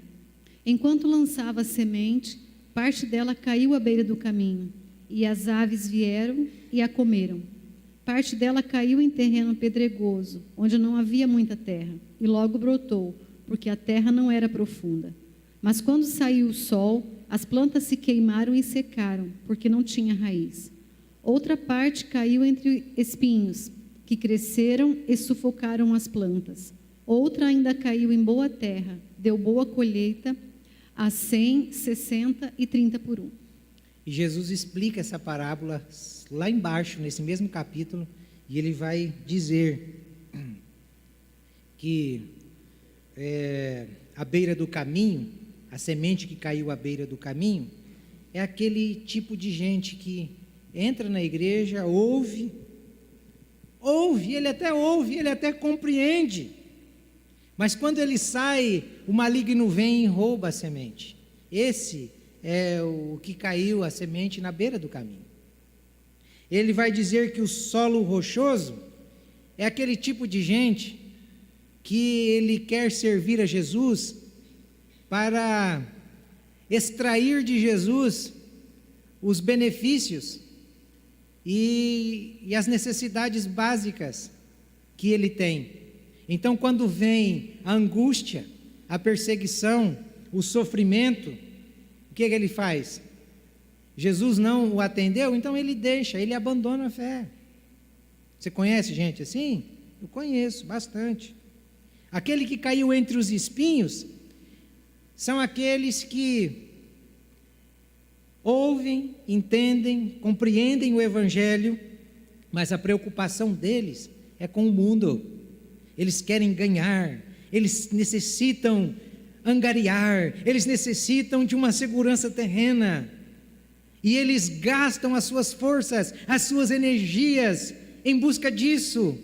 Enquanto lançava a semente, parte dela caiu à beira do caminho, e as aves vieram e a comeram. Parte dela caiu em terreno pedregoso, onde não havia muita terra, e logo brotou, porque a terra não era profunda. Mas quando saiu o sol, as plantas se queimaram e secaram, porque não tinha raiz. Outra parte caiu entre espinhos, que cresceram e sufocaram as plantas. Outra ainda caiu em boa terra, deu boa colheita, a 100, 60 e 30 por 1. E Jesus explica essa parábola lá embaixo, nesse mesmo capítulo, e ele vai dizer que à beira do caminho, a semente que caiu à beira do caminho, é aquele tipo de gente que entra na igreja, ouve, ele até compreende, mas quando ele sai, o maligno vem e rouba a semente. Esse é o que caiu a semente na beira do caminho. Ele vai dizer que o solo rochoso é aquele tipo de gente que ele quer servir a Jesus para extrair de Jesus os benefícios e as necessidades básicas que ele tem. Então, quando vem a angústia, a perseguição, o sofrimento, o que ele faz? Jesus não o atendeu, então ele deixa, ele abandona a fé. Você conhece gente assim? Eu conheço bastante. Aquele que caiu entre os espinhos são aqueles que ouvem, entendem, compreendem o Evangelho, mas a preocupação deles é com o mundo. Eles querem ganhar, eles necessitam angariar, eles necessitam de uma segurança terrena, e eles gastam as suas forças, as suas energias em busca disso,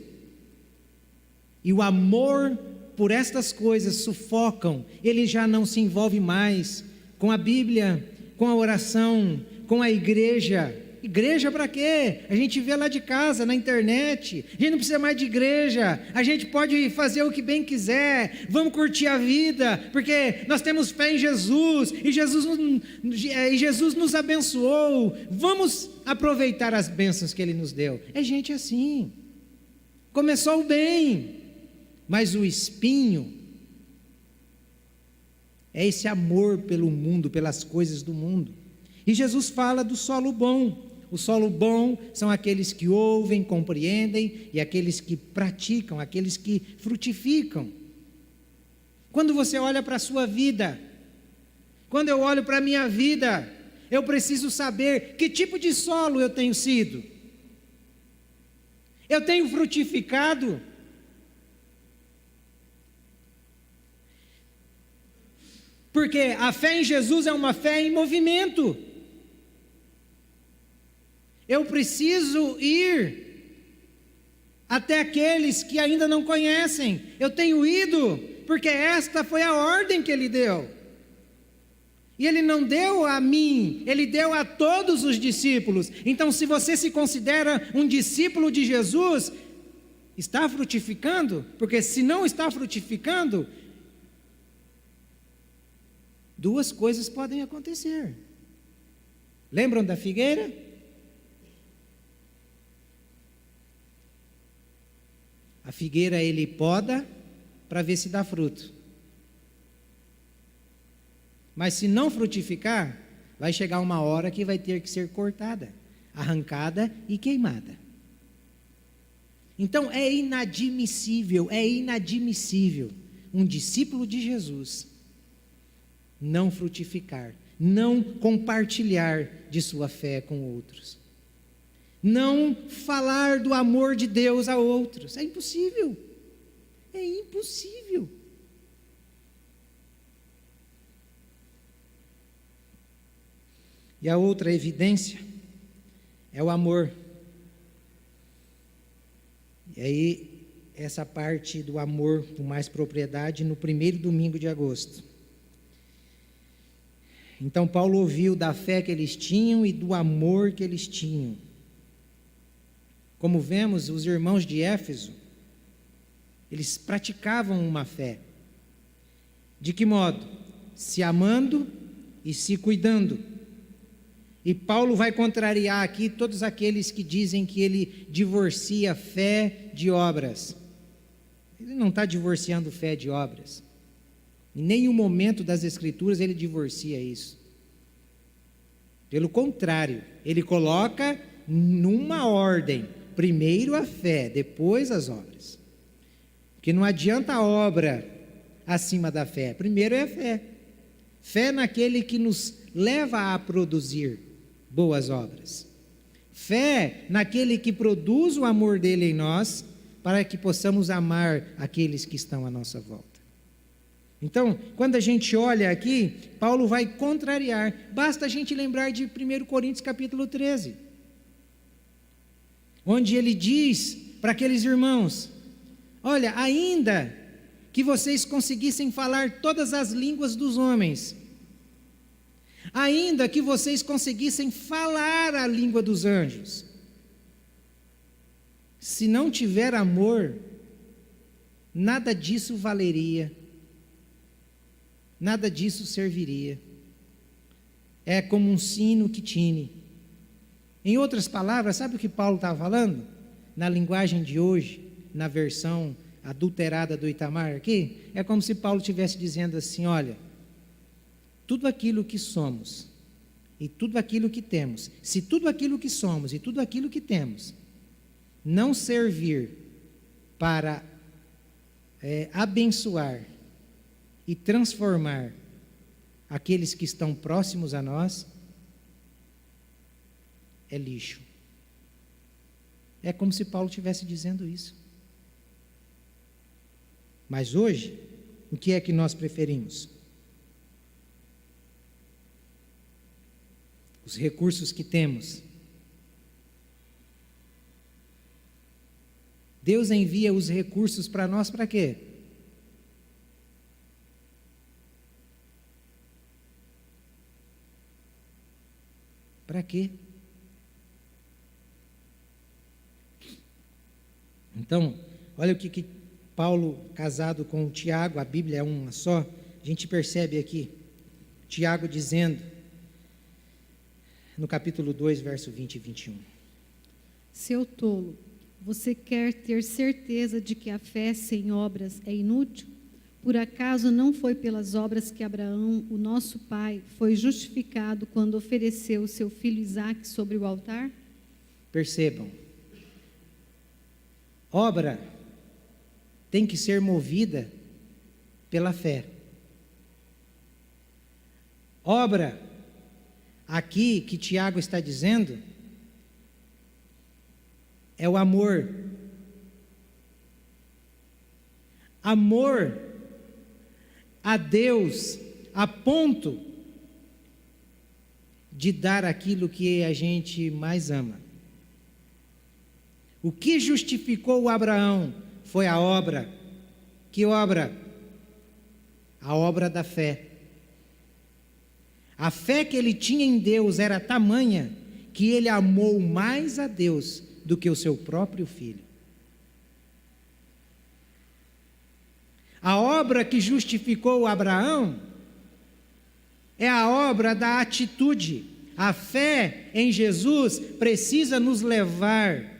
e o amor por estas coisas sufocam. Ele já não se envolve mais com a Bíblia, com a oração, com a igreja. Igreja para quê? A gente vê lá de casa, na internet. A gente não precisa mais de igreja. A gente pode fazer o que bem quiser. Vamos curtir a vida, porque nós temos fé em Jesus, e Jesus nos abençoou. Vamos aproveitar as bênçãos que Ele nos deu. É gente assim. Começou bem, mas o espinho é esse amor pelo mundo, pelas coisas do mundo. E Jesus fala do solo bom. O solo bom são aqueles que ouvem, compreendem, e aqueles que praticam, aqueles que frutificam. Quando você olha para a sua vida, quando eu olho para a minha vida, eu preciso saber que tipo de solo eu tenho sido. Eu tenho frutificado? Porque a fé em Jesus é uma fé em movimento. Eu preciso ir até aqueles que ainda não conhecem. Eu tenho ido, porque esta foi a ordem que Ele deu. E Ele não deu a mim, Ele deu a todos os discípulos. Então, se você se considera um discípulo de Jesus, está frutificando? Porque se não está frutificando, duas coisas podem acontecer. Lembram da figueira? A figueira ele poda para ver se dá fruto. Mas se não frutificar, vai chegar uma hora que vai ter que ser cortada, arrancada e queimada. Então é inadmissível um discípulo de Jesus não frutificar, não compartilhar de sua fé com outros, não falar do amor de Deus a outros. É impossível. É impossível. E a outra evidência é o amor. E aí, essa parte do amor com mais propriedade no primeiro domingo de agosto. Então, Paulo ouviu da fé que eles tinham e do amor que eles tinham. Como vemos, os irmãos de Éfeso, eles praticavam uma fé. De que modo? Se amando e se cuidando. E Paulo vai contrariar aqui todos aqueles que dizem que ele divorcia fé de obras. Ele não está divorciando fé de obras. Em nenhum momento das Escrituras ele divorcia isso. Pelo contrário, ele coloca numa ordem. Primeiro a fé, depois as obras. Que não adianta a obra acima da fé. Primeiro é a fé. Fé naquele que nos leva a produzir boas obras. Fé naquele que produz o amor dele em nós, para que possamos amar aqueles que estão à nossa volta. Então, quando a gente olha aqui, Paulo vai contrariar. Basta a gente lembrar de 1 Coríntios capítulo 13, onde ele diz para aqueles irmãos: olha, ainda que vocês conseguissem falar todas as línguas dos homens, ainda que vocês conseguissem falar a língua dos anjos, se não tiver amor, nada disso valeria, nada disso serviria. É como um sino que tine. Em outras palavras, sabe o que Paulo estava falando? Na linguagem de hoje, na versão adulterada do Itamar aqui, é como se Paulo estivesse dizendo assim: olha, tudo aquilo que somos e tudo aquilo que temos, se tudo aquilo que somos e tudo aquilo que temos não servir para abençoar e transformar aqueles que estão próximos a nós, é lixo. É como se Paulo estivesse dizendo isso. Mas hoje, o que é que nós preferimos? Os recursos que temos. Deus envia os recursos para nós para quê? Para quê? Então, olha o que Paulo, casado com Tiago, a Bíblia é uma só, a gente percebe aqui, Tiago dizendo, no capítulo 2, verso 20 e 21. Seu tolo, você quer ter certeza de que a fé sem obras é inútil? Por acaso não foi pelas obras que Abraão, o nosso pai, foi justificado quando ofereceu o seu filho Isaque sobre o altar? Percebam, obra tem que ser movida pela fé. Obra, aqui que Tiago está dizendo, é o amor. Amor a Deus a ponto de dar aquilo que a gente mais ama. O que justificou o Abraão foi a obra. Que obra? A obra da fé. A fé que ele tinha em Deus era tamanha que ele amou mais a Deus do que o seu próprio filho. A obra que justificou Abraão é a obra da atitude. A fé em Jesus precisa nos levar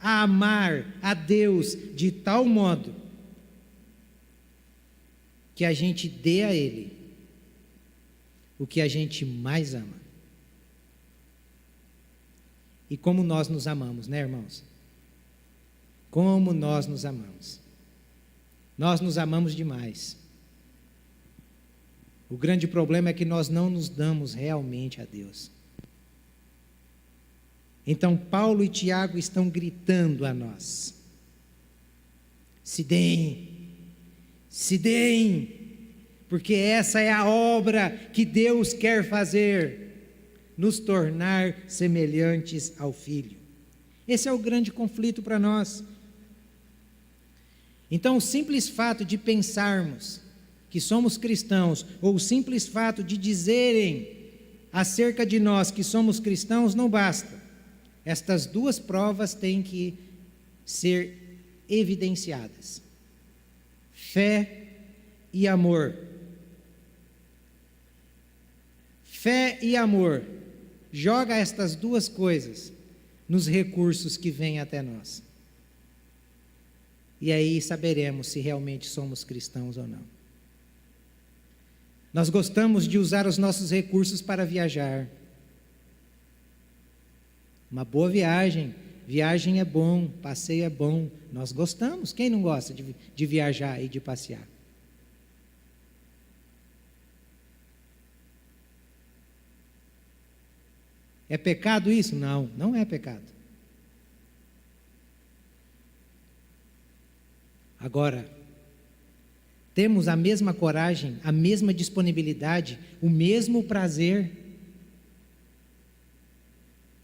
a amar a Deus de tal modo que a gente dê a Ele o que a gente mais ama. E como nós nos amamos, né, irmãos? Como nós nos amamos. Nós nos amamos demais. O grande problema é que nós não nos damos realmente a Deus. Então, Paulo e Tiago estão gritando a nós: se deem, porque essa é a obra que Deus quer fazer, nos tornar semelhantes ao Filho. Esse é o grande conflito para nós. Então, o simples fato de pensarmos que somos cristãos, ou o simples fato de dizerem acerca de nós que somos cristãos, não basta. Estas duas provas têm que ser evidenciadas: fé e amor. Fé e amor. Joga estas duas coisas nos recursos que vêm até nós. E aí saberemos se realmente somos cristãos ou não. Nós gostamos de usar os nossos recursos para viajar. Uma boa viagem Viagem é bom, passeio é bom, nós gostamos. Quem não gosta de viajar e de passear? É pecado isso? Não, não é pecado. Agora, temos a mesma coragem, a mesma disponibilidade, o mesmo prazer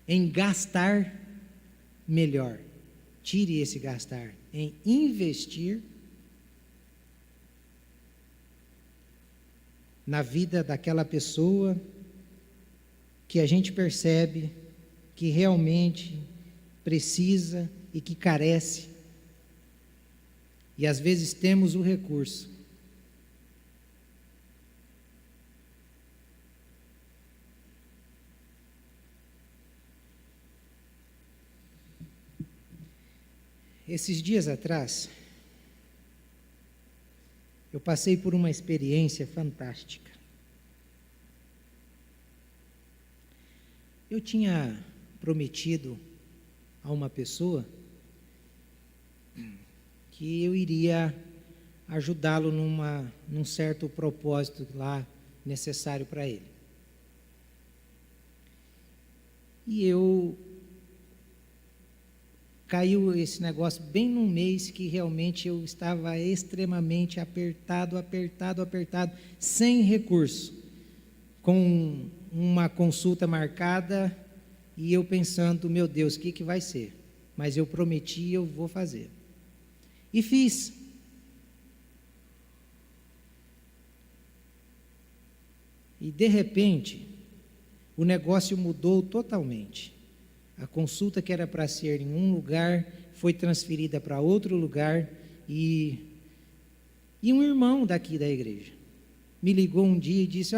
em gastar melhor. Tire esse gastar, em investir na vida daquela pessoa que a gente percebe que realmente precisa e que carece. E às vezes temos o recurso. Esses dias atrás, eu passei por uma experiência fantástica. Eu tinha prometido a uma pessoa que eu iria ajudá-lo num certo propósito lá necessário para ele. E caiu esse negócio bem num mês que realmente eu estava extremamente apertado, sem recurso, com uma consulta marcada e eu pensando, meu Deus, o que vai ser? Mas eu prometi, eu vou fazer. E fiz. E de repente, o negócio mudou totalmente. A consulta que era para ser em um lugar foi transferida para outro lugar e um irmão daqui da igreja me ligou um dia e disse,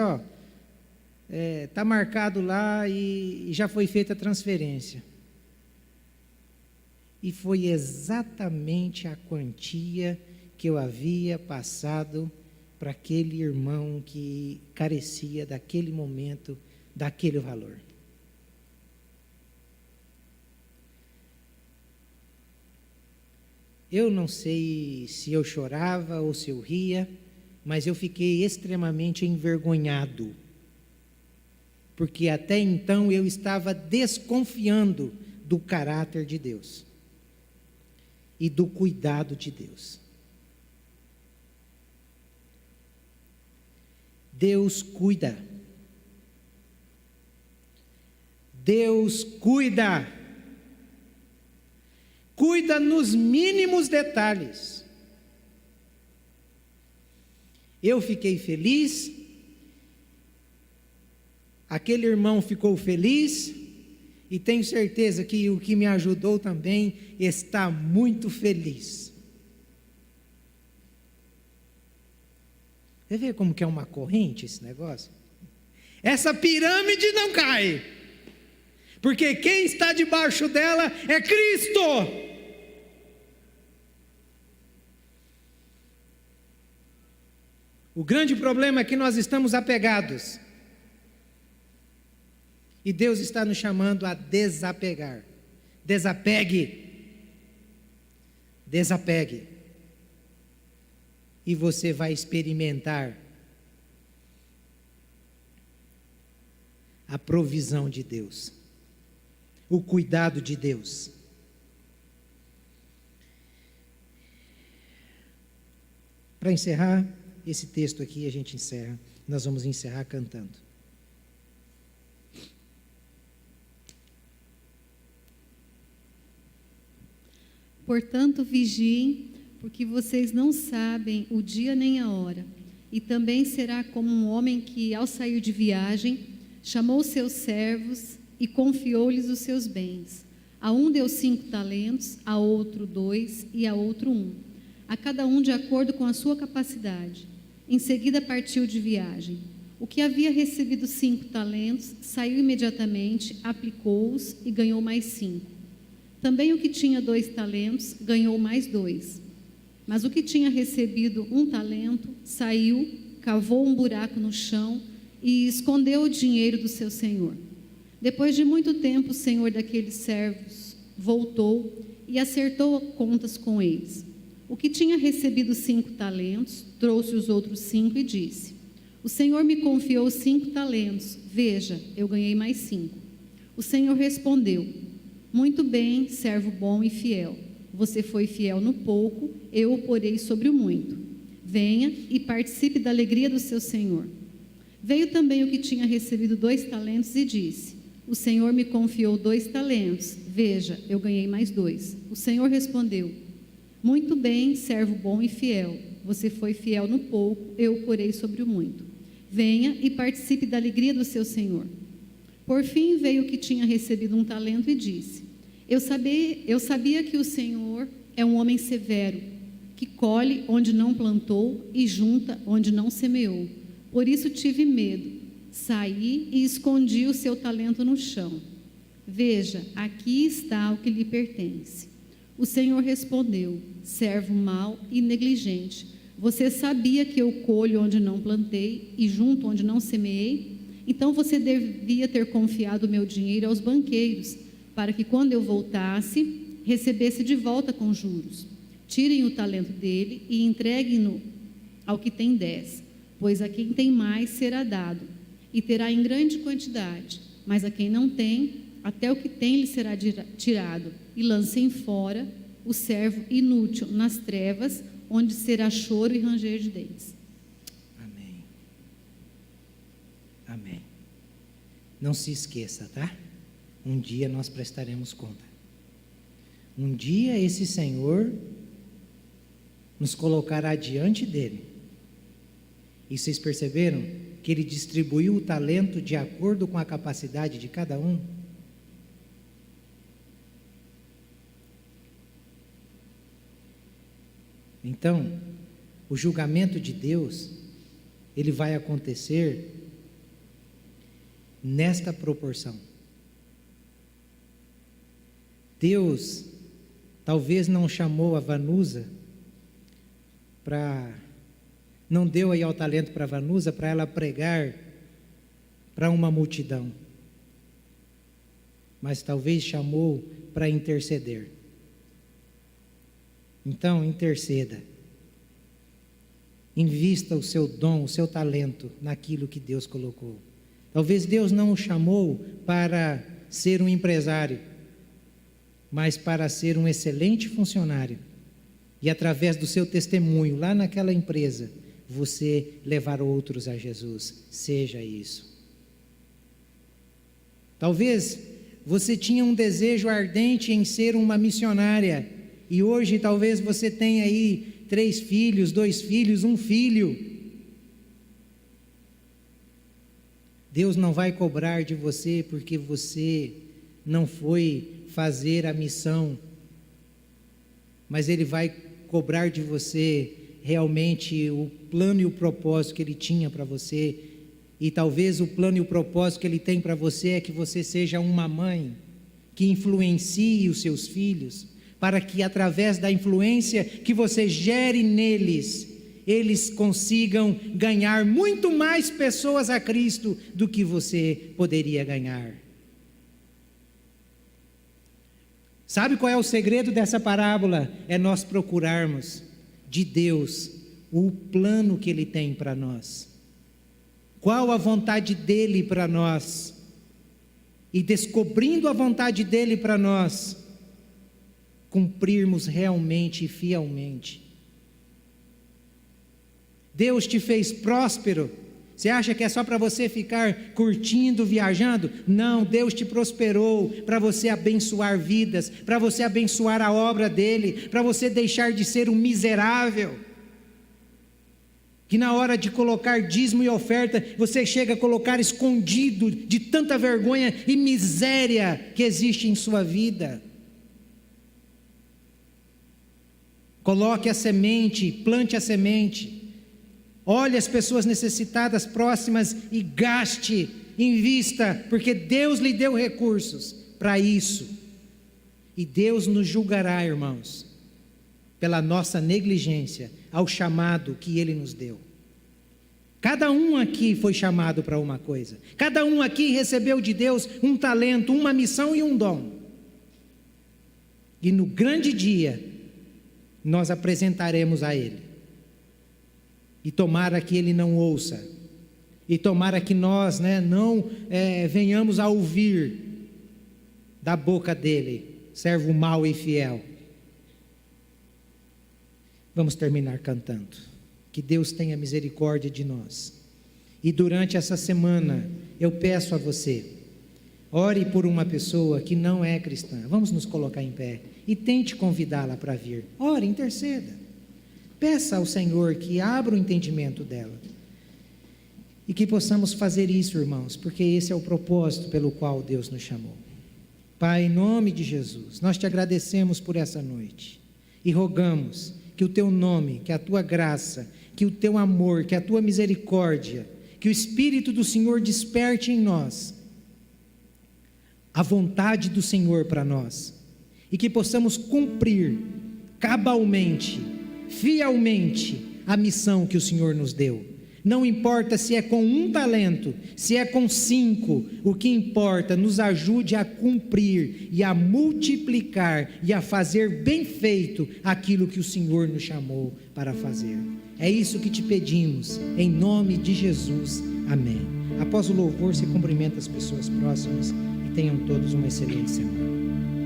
tá marcado lá e já foi feita a transferência. E foi exatamente a quantia que eu havia passado para aquele irmão que carecia daquele momento, daquele valor. Eu não sei se eu chorava ou se eu ria, mas eu fiquei extremamente envergonhado, porque até então eu estava desconfiando do caráter de Deus e do cuidado de Deus. Deus cuida. Deus cuida. Cuida nos mínimos detalhes. Eu fiquei feliz, aquele irmão ficou feliz, e tenho certeza que o que me ajudou também está muito feliz. Você vê como que é uma corrente esse negócio? Essa pirâmide não cai, porque quem está debaixo dela é Cristo. O grande problema é que nós estamos apegados. E Deus está nos chamando a desapegar. Desapegue. Desapegue. E você vai experimentar a provisão de Deus, o cuidado de Deus. Para encerrar esse texto aqui, a gente encerra. Nós vamos encerrar cantando. Portanto, vigiem, porque vocês não sabem o dia nem a hora. E também será como um homem que, ao sair de viagem, chamou seus servos e confiou-lhes os seus bens. A um deu 5 talentos, a outro 2 e a outro 1, a cada um de acordo com a sua capacidade. Em seguida partiu de viagem. O que havia recebido 5 talentos saiu imediatamente, aplicou-os e ganhou mais 5. Também o que tinha 2 talentos ganhou mais 2. Mas o que tinha recebido 1 talento saiu, cavou um buraco no chão e escondeu o dinheiro do seu senhor. Depois de muito tempo, o senhor daqueles servos voltou e acertou contas com eles. O que tinha recebido 5 talentos, trouxe os outros 5 e disse: o Senhor me confiou 5 talentos, veja, eu ganhei mais 5. O Senhor respondeu: muito bem, servo bom e fiel. Você foi fiel no pouco, eu o porei sobre o muito. Venha e participe da alegria do seu Senhor. Veio também o que tinha recebido 2 talentos e disse: o Senhor me confiou 2 talentos, veja, eu ganhei mais 2. O Senhor respondeu: muito bem, servo bom e fiel. Você foi fiel no pouco, eu o porei sobre o muito. Venha e participe da alegria do seu Senhor. Por fim veio o que tinha recebido 1 talento e disse: eu sabia que o Senhor é um homem severo, que colhe onde não plantou e junta onde não semeou. Por isso tive medo, saí e escondi o seu talento no chão. Veja, aqui está o que lhe pertence. O Senhor respondeu: servo mau e negligente, você sabia que eu colho onde não plantei e junto onde não semeei? Então você devia ter confiado o meu dinheiro aos banqueiros, para que quando eu voltasse, recebesse de volta com juros. Tirem o talento dele e entreguem-no ao que tem 10, pois a quem tem mais será dado, e terá em grande quantidade, mas a quem não tem, até o que tem lhe será tirado. E lancem fora o servo inútil nas trevas, onde será choro e ranger de dentes. Amém. Amém. Não se esqueça, tá? Um dia nós prestaremos conta. Um dia esse Senhor nos colocará diante dele. E vocês perceberam que ele distribuiu o talento de acordo com a capacidade de cada um? Então, o julgamento de Deus, ele vai acontecer nesta proporção. Deus talvez não chamou a Vanusa não deu aí o talento para a Vanusa para ela pregar para uma multidão, mas talvez chamou para interceder. Então, interceda. Invista o seu dom, o seu talento naquilo que Deus colocou. Talvez Deus não o chamou para ser um empresário, mas para ser um excelente funcionário. E através do seu testemunho lá naquela empresa, você levar outros a Jesus. Seja isso. Talvez você tinha um desejo ardente em ser uma missionária, e hoje talvez você tenha aí 3 filhos, 2 filhos, 1 filho. Deus não vai cobrar de você porque você não foi fazer a missão, mas Ele vai cobrar de você realmente o plano e o propósito que Ele tinha para você. E talvez o plano e o propósito que Ele tem para você é que você seja uma mãe que influencie os seus filhos, para que através da influência que você gere neles, eles consigam ganhar muito mais pessoas a Cristo do que você poderia ganhar. Sabe qual é o segredo dessa parábola? É nós procurarmos de Deus o plano que Ele tem para nós. Qual a vontade dEle para nós? E descobrindo a vontade dEle para nós, cumprirmos realmente e fielmente. Deus te fez próspero. Você acha que é só para você ficar curtindo, viajando? Não, Deus te prosperou para você abençoar vidas, para você abençoar a obra dEle, para você deixar de ser um miserável, que na hora de colocar dízimo e oferta, você chega a colocar escondido de tanta vergonha e miséria que existe em sua vida. Coloque a semente, plante a semente. Olhe as pessoas necessitadas próximas e gaste, invista, porque Deus lhe deu recursos para isso. E Deus nos julgará, irmãos, pela nossa negligência ao chamado que Ele nos deu. Cada um aqui foi chamado para uma coisa. Cada um aqui recebeu de Deus um talento, uma missão e um dom. E no grande dia, nós apresentaremos a Ele. E tomara que Ele não ouça. E tomara que nós não venhamos a ouvir da boca dEle, servo mau e fiel. Vamos terminar cantando. Que Deus tenha misericórdia de nós. E durante essa semana, eu peço a você, ore por uma pessoa que não é cristã. Vamos nos colocar em pé e tente convidá-la para vir. Ore, interceda. Peça ao Senhor que abra o entendimento dela. E que possamos fazer isso, irmãos, porque esse é o propósito pelo qual Deus nos chamou. Pai, em nome de Jesus, nós te agradecemos por essa noite e rogamos que o teu nome, que a tua graça, que o teu amor, que a tua misericórdia, que o Espírito do Senhor desperte em nós a vontade do Senhor para nós e que possamos cumprir cabalmente, fielmente a missão que o Senhor nos deu. Não importa se é com 1 talento, se é com 5, o que importa, nos ajude a cumprir e a multiplicar e a fazer bem feito aquilo que o Senhor nos chamou para fazer. É isso que te pedimos, em nome de Jesus. Amém. Após o louvor, você cumprimenta as pessoas próximas e tenham todos uma excelente semana.